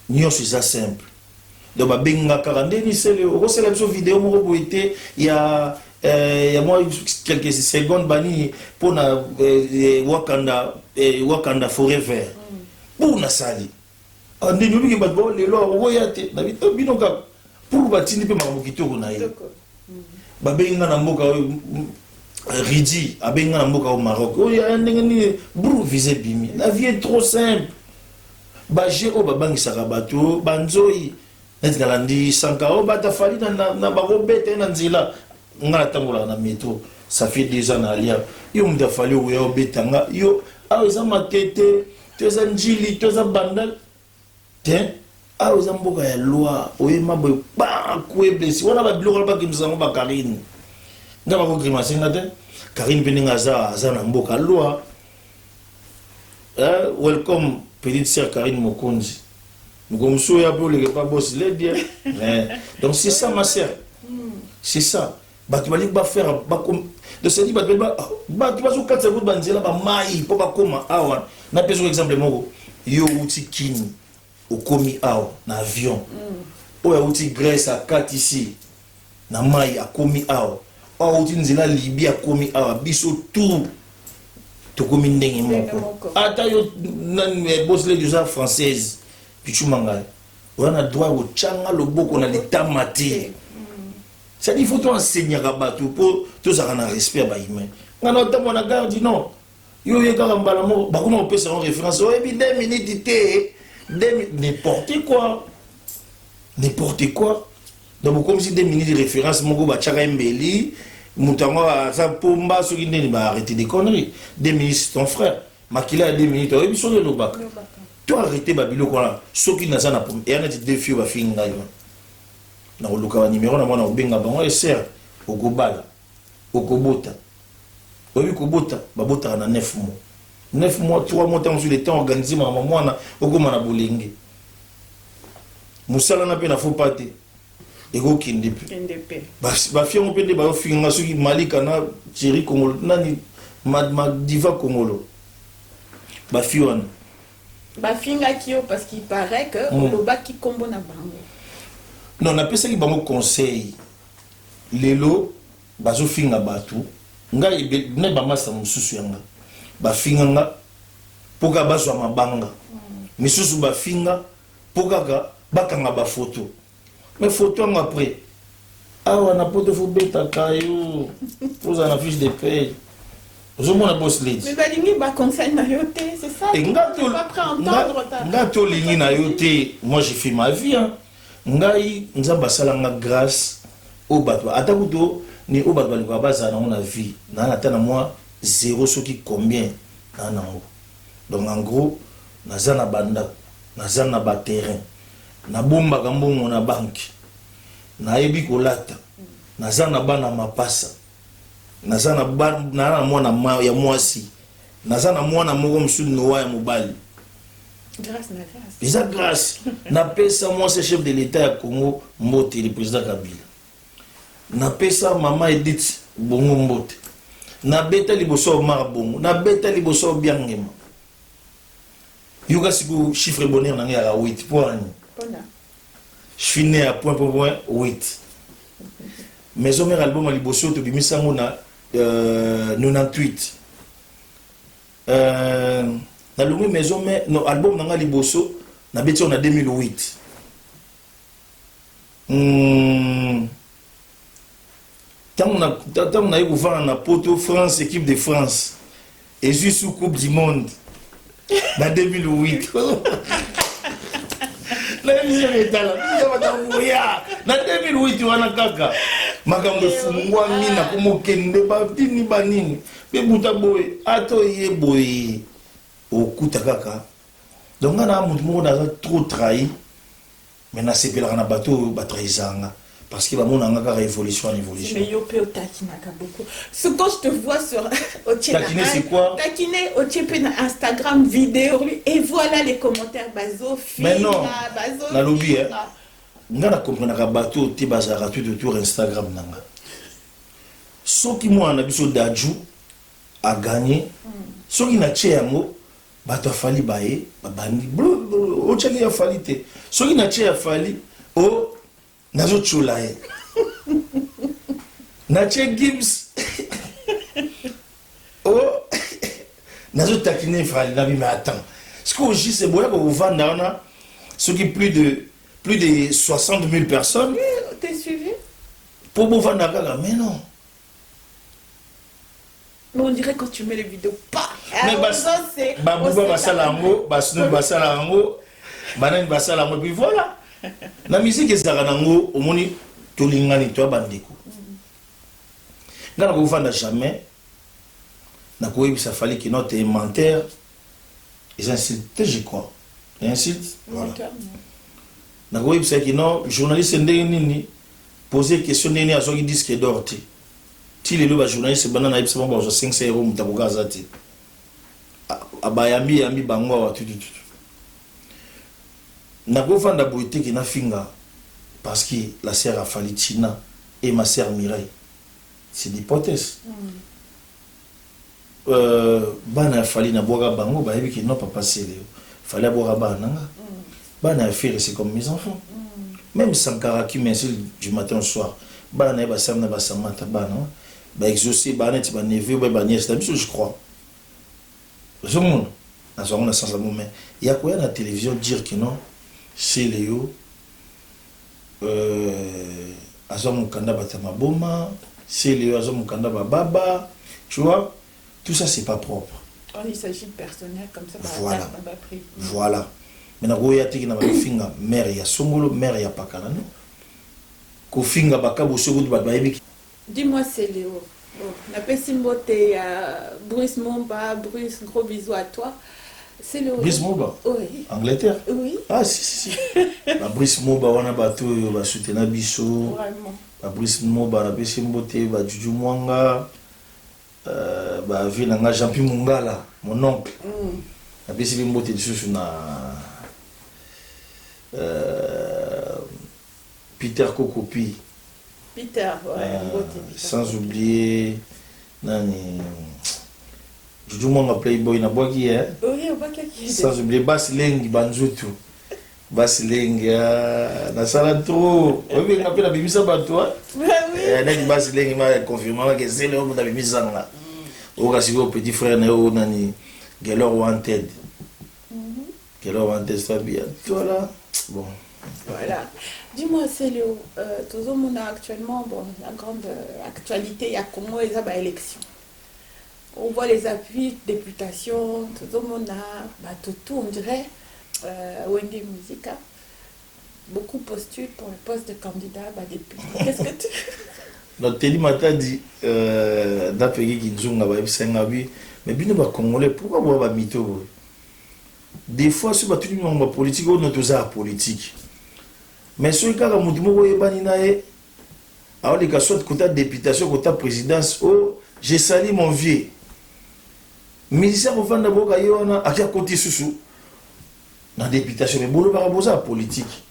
nyonso eza simple donc babenga karandeni sele okosela biso vidéo moko boite ya moi quelques secondes bani pona Wakanda forever pour na sali ndeni obi ke bato lelo oya te na bito binoka pour batini pe makambo kitoko na ye babenga na mboka Ridi abenga na mboka au Maroc oya ndenge ni brou visé bimi la vie est trop simple baje o babangisaka bato banzoi neti kalandi sankao batafali na bakobete na nzela nga tambola na métro ça fait 2 ans na lia yo mutafali oya obetanga yo awa eza matete toza njili toza bandal te awa eza mboka ya loi oyema boye bakweblesi wana babiloko bakimbisango bakarine nga bakogrimase nga te karine mpe ndenge aza na mboka loi welcome petite sœur Karine Mokonzi. Nous sommes pas boss lady. Donc c'est ça ma sœur. C'est ça. Tu vas pas faire de ce dit tu vas au 4 secondes banzela ba mai pour pas comment awa. Na peso exemple moko. Yo uti kini au komi awa na avion. Oya uti Grèce à 4 ici. Na mai a komi awa. Oya uti nzela Libye a komi awa. Biso tout tokomi ndenge moko ata yo boss les gens française pichu manga on a droit au changa loboko na l'état maté ça dit faut enseigner rabatu pour tous avoir un respect ba humain ngana ta mona garde non yo ye ka mbala mo ba comment on peut faire référence oh et 2 minutes té n'importe quoi donc comme si 2 minutes de référence moko ba chaka mbeli Moutango ça pomba sur une va arrêter des conneries 2 minutes ton frère makila 2 minutes et puis sur le bac toi arrêter babilo quoi ce qui n'a ça na pom et on a dit défi va finir na oluka numéro na mona obenga bango et sert okobala okobota obi kobota babota na 9 mois 9 mois 3 mois tant sur le temps organisé ma mwana okoma na bolenge musala na pe na faut pas te ego kindepe ba fiango pende ba finga soki malika na Thierry Kongolo nani diva Kongolo ba fiona ba finga kio parce qu'il paraît que on ba ki kombo na bango non na pesa ki bango conseil lelo bazo finga batu nga ne ba masa mususu yanga ba finga nga poka bazwa mabanga misusu ba finga poka bakanga ba photo mais photo après ah on a pas de faut bêta caillou vous en affiche de paye je m'en a boss lady mais balingi ba conseil na yote c'est ça et ngato lingi na yote moi j'ai fait ma vie hein ngai nzamba salanga grâce au bato atakuto ni au bato ba baza na na vie na atana moi 0 soki combien na nango donc en gros nazana banda nazana ba terrain na bomba kambongo na banki na yebi kolata nazana bana mapasa nazana bana mwana ya mwasi nazana mwana moko msudi noa ya mobali grâce na grâce bisa grâce na pesa moi c'est chef de l'état ya Congo Mbote le président Kabila na pesa maman Edith bongo mbote na beta liboso Omar bongo na beta liboso Biangema yoga siku chiffre bonheur nanga ya 8 point je suis né à point 8 maison mère album à liboso to bimisa ngona 98 na longue maison mère no album nanga liboso na beti on a 2008 tant on a eu ouvert na poto France équipe de France et juste sous coupe du monde dans 2008 la émission est là na 2008 wana kaka makambo fungwa mina komokende batini banini pe buta boy ato ye boy okuta kaka donc na mutu moko na trop trahi mais na sepelaka na bateau batrahisanga parce que bamona nga kaka évolution en évolution. Mais yo pe otakinaka beaucoup. Ce quand je te vois sur Taquiner c'est quoi? Taquiner Otiepe na Instagram vidéo et voilà les commentaires bazo mais non bazo na lobby hein nga na comprendre bateau ti bazara tout autour Instagram nanga soki mwana biso daju a gagné soki na tie yango bato afali baye babandi o tchali ya fali te soki na tie ya fali o nazo chula ye na tie Gibbs o nazo takine fali na bi mais attends ce que aussi c'est boya ko vanda ona soki plus de 60 000 personnes. Oui, t'es suivi? Pour vous vendre la mais non. Mais on dirait quand tu mets les vidéos, pas. Mais c'est. Babouba Basalango, Basnou Basalango, Banan Basalango, puis voilà. La musique est Zaranango, au moni, Tolingani, toi, Bandeko. Là, on ne vend jamais. Ça fallait que notre inventaire, ils insultent, je crois. Ils insultent, voilà. Nakoui c'est que non journaliste ndeni poser question nini azoki disque d'or ti les loba journaliste banana ipsa ba 500 € mutabuka zati abayambi yambi bango wa tout nako fanda boité ki na finga parce que la sœur a fallu Tina et ma sœur Mireille c'est l'hypothèse bana fali na boga bango ba yebi ki non papa c'est fallait boga bananga bana faire c'est comme mes enfants même Sankara qui m'insulte du matin au soir bana ba samna ba samata bana ba exaucer bana ti ba neveu ba nièce je crois ce monde dans son sens à moment il y a quoi la télévision dire que non c'est Léo azom kanda batama boma c'est Léo azom kanda ba baba tu vois tout ça c'est pas propre. Il s'agit de personnel comme ça voilà voilà. Maintenant, il y a des gens mère ya songolo, mère ya pakalano. Ko finga bakabo seconde babayebi. Dis-moi c'est Léo. Bon, na pesimbote Bruce Momba, Bruce gros bisous à toi. C'est Léo. Bruce Momba. Oui. Angleterre. Oui. Ah si. Ba Bruce Momba wana bato ba soutenir biso. Vraiment. Ba Bruce Momba na pesimbote ba Juju Mwanga. Ba vinanga Jean-Pierre Mungala, mon oncle. Na pesimbote disusu na Peter Kokopi. Peter, sans oublier nani Juju Mwanga Playboy na boki hein. Oui, boki. Sans oublier Basilengi Banzutu. Basilengi na sala trop. Oui, on appelle la bimisa bato. Oui. Nani Basilengi m'a confirmé que c'est le homme de la bimisa là. Au cas petit frère nani Gelor Wanted. Gelor Wanted ça bien. Voilà. Bon. Voilà. Dis-moi, Célio, tout le monde a actuellement, bon, la grande actualité, il y a comment les élections. On voit les appuis, députation, tout le monde a, tout, on dirait, Wendy Musica. Beaucoup postulent pour le poste de candidat à député. Qu'est-ce que tu... Donc, Teddy Mata dit, d'après qui nous a mais bien les Congolais, pourquoi vous avez mis tout? Des fois, si vous avez tout le monde politique, on a tous à politique. Mais ce cas où vous avez alors les cas soit côté députation, côté présidence, oh, j'ai sali mon vieux. Ministère vous vend d'abord à côté sous la députation, mais vous avez besoin de politique.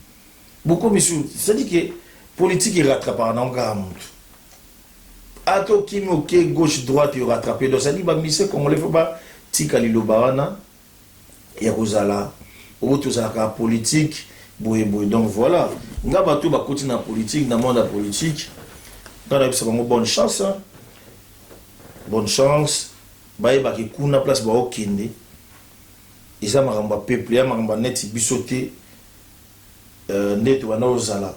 Beaucoup, monsieur, c'est-à-dire que politique est rattrapée en Angamout. Ato kimi ok gauche droite yo rattraper donc ça dit ba mise congolais faut pas tika lilobarana ya kozala o to za ka politique boye boye donc voilà nga bato ba koti na politique na monde politique dans bisa bango bonne chance hein? Bonne chance ba ba ki kuna place ba okende isa maramba peuple ya maramba net bisoté ndeto wana ozala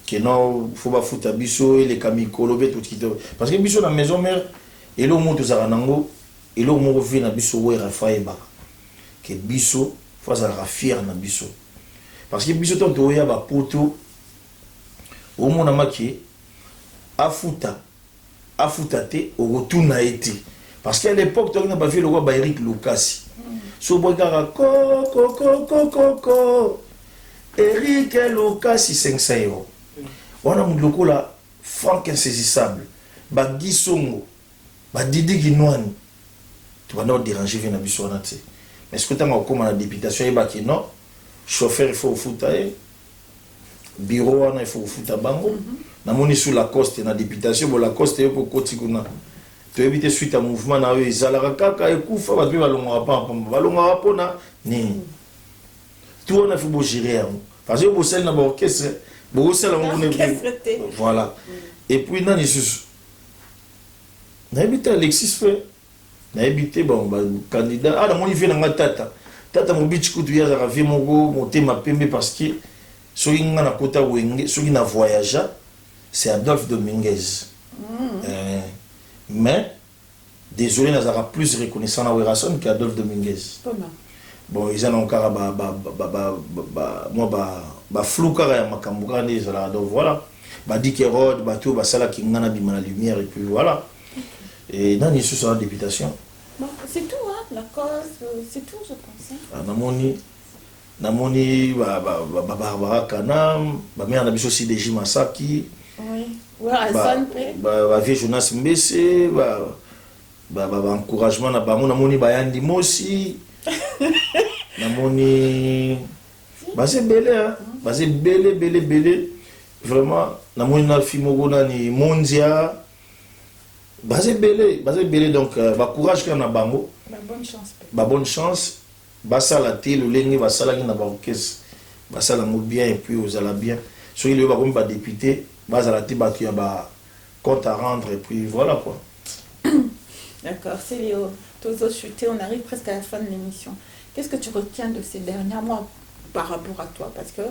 que non faut pas foutre biso et les kamikolo be tout kito parce que biso na maison mère et le monde ozala nango et le monde vient na biso we rafae ba que biso faut ça fier na biso parce que biso tant oya ba poto au monde maki afuta te au retour na été parce qu'à l'époque tu n'as pas vu le roi Eric Lucas so bogara ko Eric Lucas 500 €. On a mon là franc insaisissable. Ba gisongo, ba didi ginwani. Tu vas not déranger vient na biso na te. Mais ce que tu as comme la députation et ba ki non, chauffeur il faut foutailler. Bureau il faut fouta bango. Na moni sous la coste na députation bo la coste pour kotikuna. Tu éviter suite à mouvement na eux izalaka kaka ekufa ba ba longa pa ba longa pona ni. Tout on a fait beau gérer parce que vous savez dans l'orchestre vous savez voilà et puis dans les sous n'habiter Alexis fait n'habiter bon candidat ah mon il vient dans tata mon bitch kutu ya za vie mon monter ma pembe parce que so inga na kota wenge so ina voyage c'est Adolphe Dominguez mais désolé n'azara plus reconnaissant na Werason qu'Adolphe Dominguez. Bon ils ont encore moi flou car ya makambuka les donc voilà ba dit que Rod bateau ba sala ki ngana bima la lumière et puis voilà et dans les sous la députation bon c'est tout hein la cause c'est tout je pense hein? namoni Barbara Kanam ba mère na biso CDJ Masaki oui ouais Alphonse ba vieux Jonas Mbese ba encouragement na bango namoni Bayandi Mosi namoni c'est belé hein c'est belé vraiment namoni na fimo na ni mondia c'est belé donc courage kana bango bonne chance basala te le lengi basala na ba orchestre basala mo bien et puis aux ala bien so il va comme ba député basala te ba ki ba compte à rendre et puis voilà quoi. D'accord, c'est Léo. Tozo chuté, on arrive presque à la fin de l'émission. Qu'est-ce que tu retiens de ces derniers mois par rapport à toi? Parce que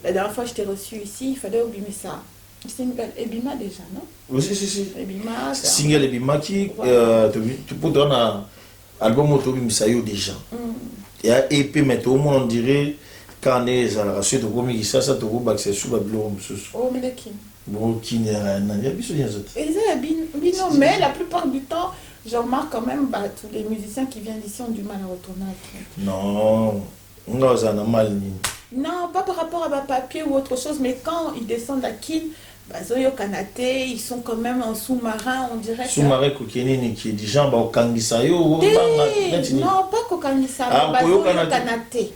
la dernière fois que je t'ai reçu ici, il fallait oublier ça. C'est une belle Ebima déjà, non? Oui, si. Ebima. Single Ebima qui, tu peux donner un album autour de Misayo déjà. Il y a EP, mais tout le monde dirait, quand on est à la race de Romy, ça, tu vois, c'est sous Babylon. Oh, mais le qui? Bon, qui n'est rien, il y a bien d'autres. Mais la plupart du temps, je remarque quand même tous les musiciens qui viennent d'ici ont du mal à retourner à Kin. Non, on a mal. Non, pas par rapport à ma papier ou autre chose, mais quand ils descendent à Kin, Zoyo Kanate, ils sont quand même en sous-marin, on dirait. Sous-marin Kokenini qui est déjà au Kangisayo. Non, pas Kokangisayo, Zoyo Kanate.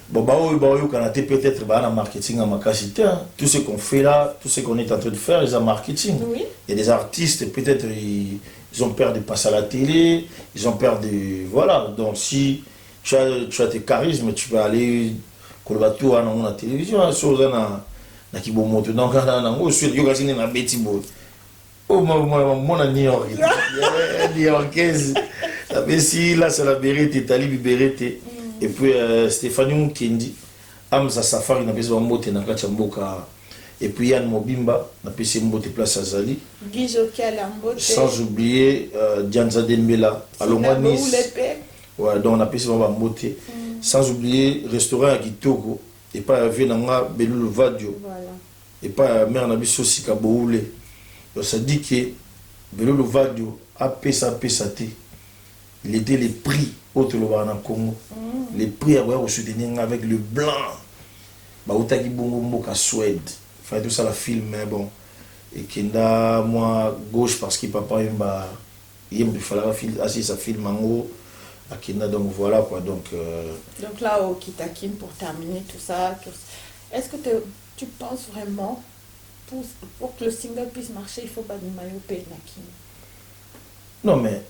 Bon, Baoyo Kanate peut-être un marketing à ma capacité. Tout ce qu'on fait là, tout ce qu'on est en train de faire, c'est un marketing. Oui. Il y a des artistes, peut-être ils ont peur de passer à la télé, ils ont peur de... Voilà, donc si tu as tes charismes, tu peux aller Kolbatou à la télévision, chose na kibomoto donc on suit yo kasine na beti bo oh mon New York New Yorkaise la besi là c'est la Berete Tali Berete et puis Stéphanie Mukendi Amza Safari na besi ba mbote na kati ya mboka et puis Yann Mobimba na pesi mbote place Azali sans oublier Dianza Dembela alongwa Nice ouais donc na pesi ba mbote sans oublier restaurant à Kitoko et pas Venanga Belulu Vadio et pas mère Nabiso Sikaboule. Donc ça dit que Belulu Vadio a payé il était les prix au Tolobana Congo. Les prix à voir au soutenir avec le blanc. Bah Otaki Bongo Moka Suède. Fait tout ça la film mais bon. Et Kenda moi gauche parce que papa il fallait assis sa film en haut. Akina, donc voilà quoi donc là au Kitakin pour terminer tout ça est-ce que tu penses vraiment pour que le single puisse marcher, il faut pas de maillot Nakini. Non, mais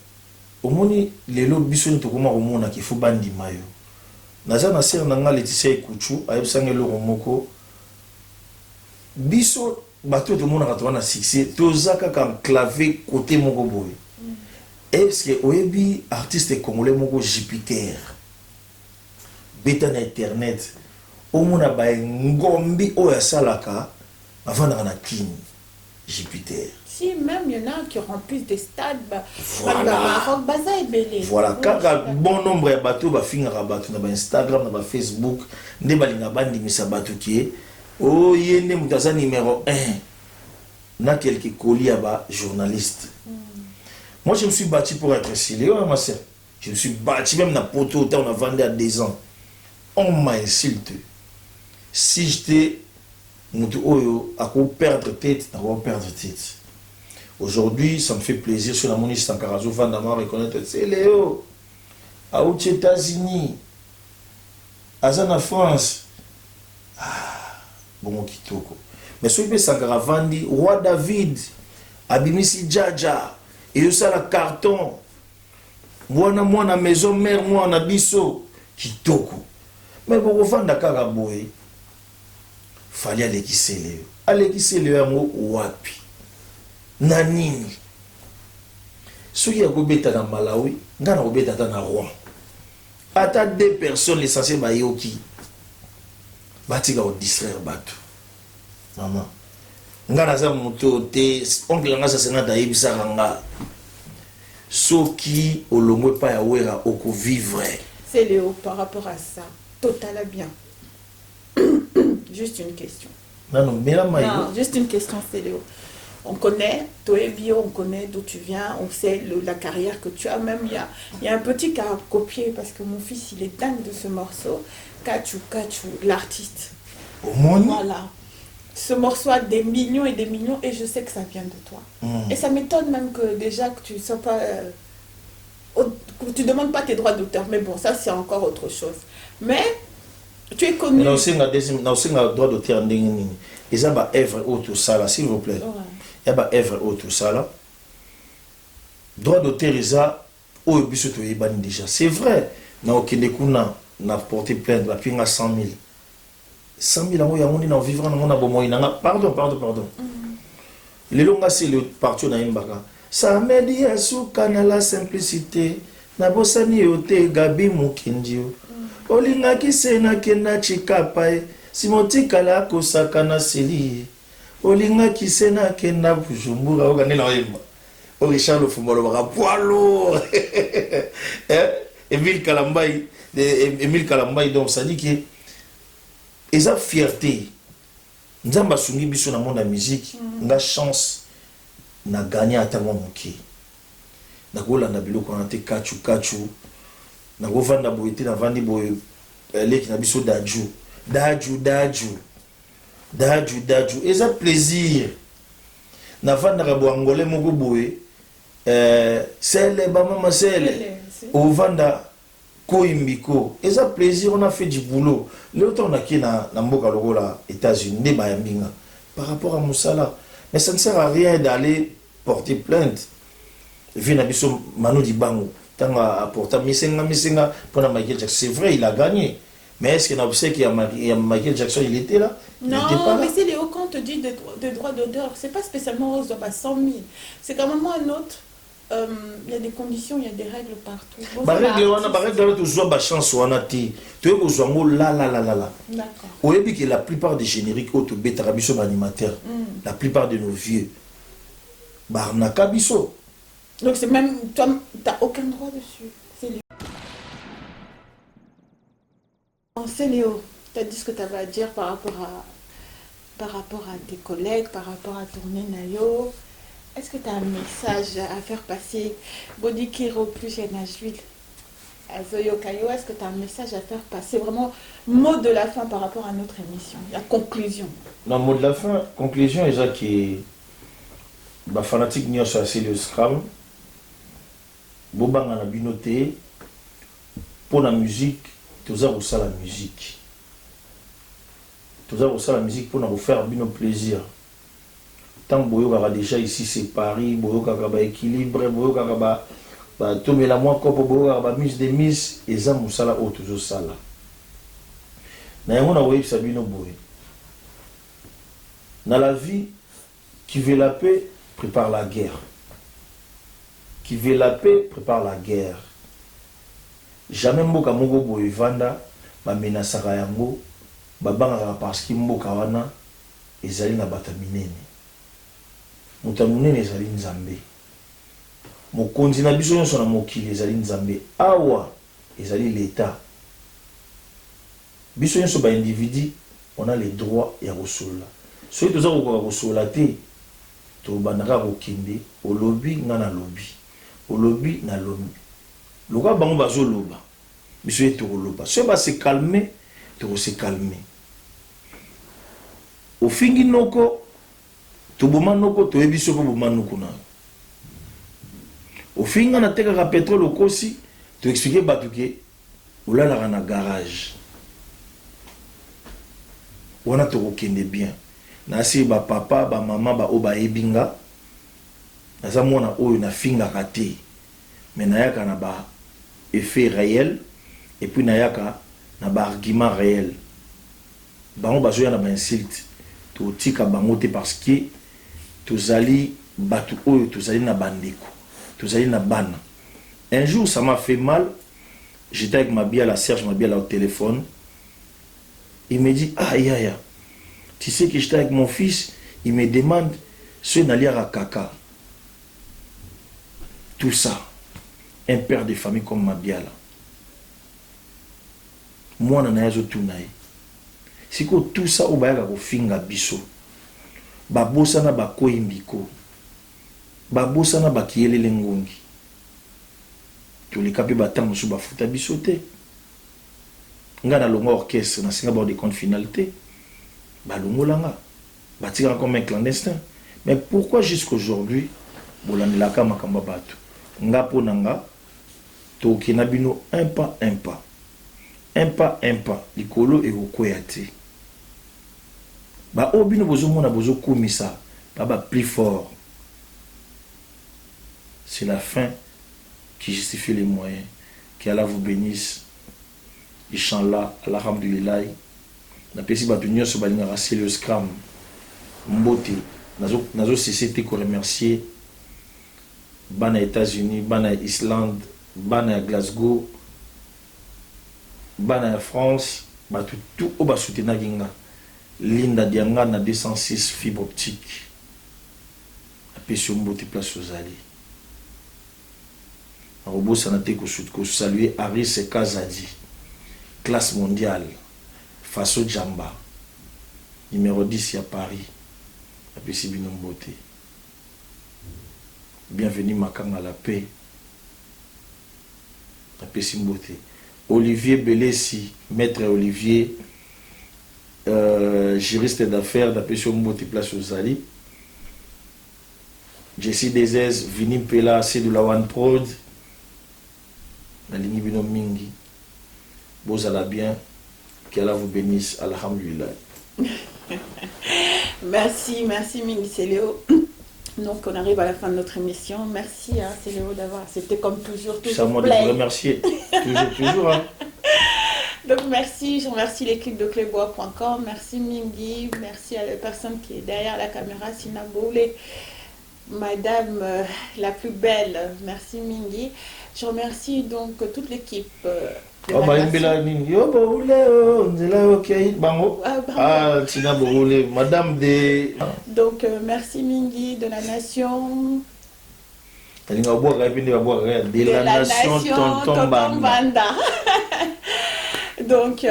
au moins, les lots bisous ne comment au monde qu'il faut bandi maillot. Naza na ser nanga Laetitia Ekuchu, ayeb sange lo moko. Biso bato tout le monde a na succès, tozaka kan clavé côté moko boy. Est-ce que oyebi artiste congolais moko Jupiter? Beta na internet. Au monde a ba ngombi o ya salaka avant na kini Jupiter. Si, même il y en a qui remplissent des stades, voilà. Voilà, quand bon nombre de bateaux va finir à bateau na Instagram, na Facebook, ne balinga bandi misa bateau qui est oh yene mutaza numéro 1 na quelques colis à bas journaliste. Moi je me suis bâti pour être stylé, ma soeur. Je me suis bâti même na poteau on a vendu à 2 ans. On m'a insulté. Si j'étais Oyo à perdre tête, à perdre tête. Aujourd'hui, ça me fait plaisir sur la monnaie Sankarazo Vandama reconnaître c'est Léo. À aux États-Unis, à Zana France. Ah, bon kitoko. Mais celui qui Sankara Vandi, roi David, Abimisi Djaja, et eu ça la carton. Moi na maison mère, moi na biso, kitoko. Mais pour vendre Karaboé, fallait aller kisser Léo. Aller kisser Léo mo wapi. Nanini. Ceux a gobeta na Malawi, ngana gobeta na Rwanda. Ata 2 personnes l'essentiel ba yoki. Batika au distraire bato. Maman. Ngana za moto te, oncle nga sa senata yebisa nga. Soki olongwe pa ya wera oko vivre. C'est Léo par rapport à ça. Total bien. Juste une question. Non, juste une question, c'est Léo. On connaît, Toébio, on connaît d'où tu viens, on sait la carrière que tu as. Même il y a un petit qui a copié parce que mon fils il est dingue de ce morceau. Kachou, l'artiste. Au monde. Voilà. Ce morceau a des millions et je sais que ça vient de toi. Et ça m'étonne même que déjà que tu ne sois pas. Que tu ne demandes pas tes droits d'auteur. Mais bon, ça c'est encore autre chose. Mais tu es connu. Non, c'est un droit d'auteur. Et ça va œuvre autour ça là, s'il vous plaît. Il y a œuvre autour ça là. Droit d'auteur, ça, au biso to yebani déjà. C'est vrai. Na okende kuna na porté plainte, la pinga 100 000. 100 000 euros, on est dans vivre dans mon pardon. Le longa c'est le parti na imbaka. Ça me dit à souka na la simplicité. Na bosani yote gabi mukindio. Olinga kisena kena chikapai. Simotikala kosaka na seli. Olinga kisena kena bujumbura oganela oyemba. O Richard Lofumolo baka poilo. Emile Kalambai donc ça dit que eza fierté. Nzamba sungi biso na monde la musique, nga chance na gagner atango moki. Na gola na biloko na te kachu. Na go vanda boyete na vandi boy leki na biso daju. Eza plaisir. Na vanda ka bo angolais moko boye. Sele ba mama sele. O vanda Koimbiko, et ça plaisir, on a fait du boulot. L'autre on a qui na mboka lokola États-Unis, bayambinga par rapport à Moussala. Mais ça ne sert à rien d'aller porter plainte. Vina biso Manu Dibango, tanga apporta misenga pour Michael Jackson. C'est vrai, il a gagné. Mais est-ce qu'on a observé qu'il y a Michael Jackson, il était là? Non, mais c'est Léo quand on te dit de droits d'auteur, c'est pas spécialement rose pas 100 000. C'est quand même un autre. Il y a des conditions, il y a des règles partout. Par exemple, tu as une chance, tu as la. D'accord. Au début, que la plupart des génériques, tu as animateur. La plupart de nos vieux. Barnaka biso. Donc c'est même. Tu n'as aucun droit dessus. C'est Léo. C'est Léo. Tu as dit ce que tu avais à dire par rapport à tes collègues, par rapport à tourner Nayo. Est-ce que tu as un message à faire passer Body Kiro plus chez Nashville Zoyo Kayo, est-ce que tu as un message à faire passer? Vraiment, mot de la fin par rapport à notre émission, la conclusion. Non, mot de la fin, conclusion, est ça qui est fanatique n'y a chassé le Scrum. Bobanga na binoté pour la musique, tu as aussi la musique. Tu as aussi la musique pour nous faire bien plaisir. tant boyo déjà ici c'est Paris, boyo kaka équilibre, boyo kaka tout mais la moi comme boyo kaka mise des mises et ça musala au toujours sala. Na yango na voyé sabino boy. Dans la vie, qui veut la paix prépare la guerre. Qui veut la paix prépare la guerre. Jamais mboka moko boy vanda ba menasaka yango ba banga parce que mboka wana ezali na bata minene. Muta munene ezali nzambe. Mokonzi na biso nyonso na mokili ezali nzambe. Awa ezali l'état. Biso nyonso ba individu on a le droit ya kosola. Soki toza kokoka kosola te tobandaka kokende olobi nga na lobi. Olobi na lobi. Loka bango bazoloba. Biso ye tokoloba. Soki ba se calmer, toko se calmer. Ofingi noko toboma noko toyebi soko boma noko na. Ofinga na tekaka pétrole okosi to expliquer batu ke olalaka na garage. Wana tokokende bien. Nasi ba papa, ba maman, ba oba ebinga. Naza mwana oyo na finga kate. Mais nayaka na ba effet réel et puis nayaka na ba argument réel. Bango bazoya na ba insulte. To tika bango te parce que tozali batu oyo tozali na bandeko. Tozali na bana. Un jour ça m'a fait mal. J'étais avec Mabiala, Serge Mabiala au téléphone. Il me dit aïe aïe. Tu sais que j'étais avec mon fils, il me demande ce n'allier à caca. Tout ça, un père de famille comme Mabiala. Moi, je n'ai pas tout. C'est que tout ça, on va faire finga biso. Babosana ba koimbiko. Babosana ba kiele lengongi. Tous les capés battant sous ba futa bisote. Nga na longo orchestre na singa ba de compte finalité. Balongolanga, batika comme un clandestin. Mais pourquoi jusqu'aujourd'hui, bolanelaka makamba batu? Nga ponanga, toki nabino un pas, un pas. Un pas, un pas. Likolo et okoyate. Ba obino bozo mona bozo komisa, ba plus fort. C'est la fin qui justifie les moyens. Qu'Allah vous bénisse. Inch'Allah, alhamdulillah. Na pesi batu nyonso balingaka le scram mbote nazo cessé ko remercier bana États-Unis, bana Islande, bana Glasgow, bana France, batu tout oba soutenir ginga Linda Dianga na 206 fibre optique. Apesi mbote place aux alliés. Robo sanate ko saluer Aris Kazadi, classe mondiale. Faso Jamba, numéro 10 à Paris, à Pessibino-Mbote. Bienvenue Makanga la paix, à Pessimbote. Olivier Belessi, maître Olivier, juriste d'affaires, à Pessimbote, place aux Ali. Jessie Dezez, Vinim Pela, c'est de la One Prod, la ligne Bino Mingi. Bozala bien. Qu'Allah vous bénisse, alhamdulillah. Merci Mingi, c'est Léo. Donc on arrive à la fin de notre émission. Merci, c'est Léo d'avoir. C'était comme toujours. C'est à moi de vous remercier. toujours. Hein. Donc merci, je remercie l'équipe de clébois.com. Merci Mingi, merci à la personne qui est derrière la caméra, Sina Boulé, Madame la plus belle. Merci Mingi. Je remercie donc toute l'équipe. Madame de... Donc, merci Mingi de la nation. De la nation Tonton Banda. Donc,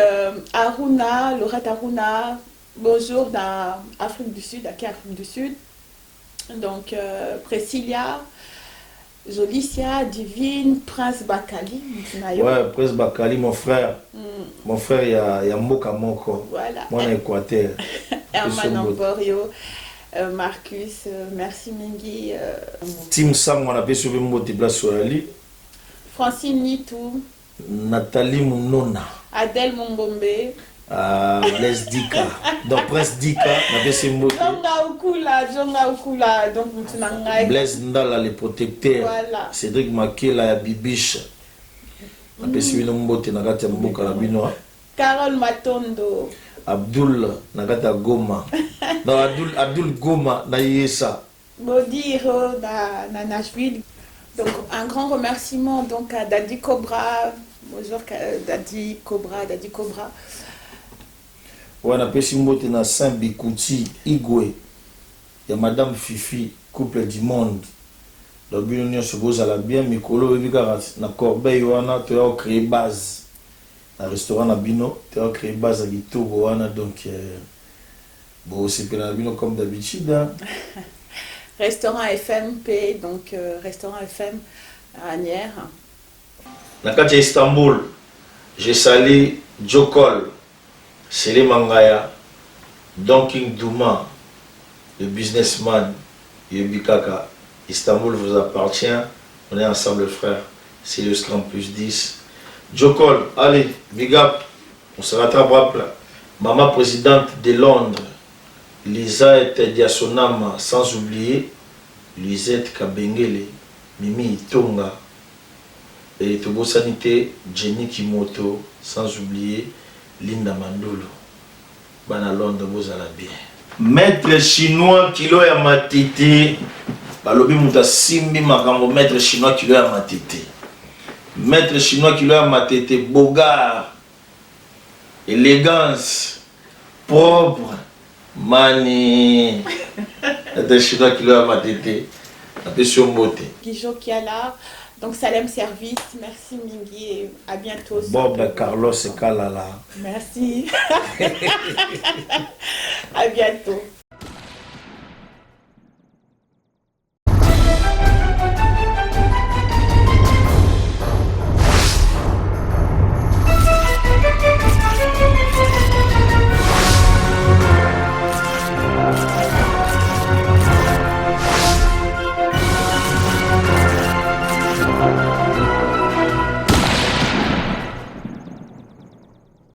Aruna, Laurette Aruna, bonjour dans Afrique du Sud, Afrique du Sud. Donc, Priscilla. Jolicia, Divine, Prince Bakali. Ouais, Prince Bakali, mon frère. Mon frère, il y a Moka Moko. Voilà. Moi, en Équateur. Herman Amborio, Marcus, merci Mingi. Tim Sam, on a fait sur le mot de place sur la ligne. Francine Nitou. Nathalie Mounona. Adèle Mongombe. Blaise Dika. Donc Prince Dika, napesi mbote. Jonga Okula, donc mutunanga. Blaise Ndala, le protecteur. Voilà. Cédric Makela, ya Bibiche. Napesi bino mbote na kati ya mboka na bino. Carole Matondo. Abdul na kati ya Goma. Non, Abdul Goma na Yesa. Bodiro na Nashville. Donc un grand remerciement donc à Daddy Cobra. Bonjour Daddy Cobra. Ouais, napesi mbote na Saint Bikouti Igwe. Ya Madame Fifi, couple du monde. Donc bino nyonso bozala bien mikolo bebika na Corbeil wana to ya créer base. Na restaurant na bino to ya créer base à Gitogo wana donc bon c'est pour la bino comme d'habitude. Hein. Restaurant FMP, donc restaurant FM à Agnières. Na kati ya Istanbul, j'ai salé Jokol, Sele Mangaya, Donking Douma, le businessman, Yobikaka. Istanbul vous appartient, on est ensemble frères, c'est le Scrum plus 10. Jokol, allez, big up, on se rattrape là. Maman présidente de Londres, Lisette Diasonama, sans oublier Lisette Kabengele, Mimi Itonga, et Togo Sanité, Jenny Kimoto, sans oublier Linda Mandolo. Bana Londres, vous allez bien. Maître chinois kilo ya matete, balobi muta simbi makambo maître chinois kilo ya matete. Maître chinois kilo ya matete, bogard, élégance, propre, mani. Maître chinois kilo ya matete, appelle mbote. Guijo Kiala, donc Salem Service, merci Mingi et à bientôt. Bob Carlos et Kalala. Merci. À bientôt.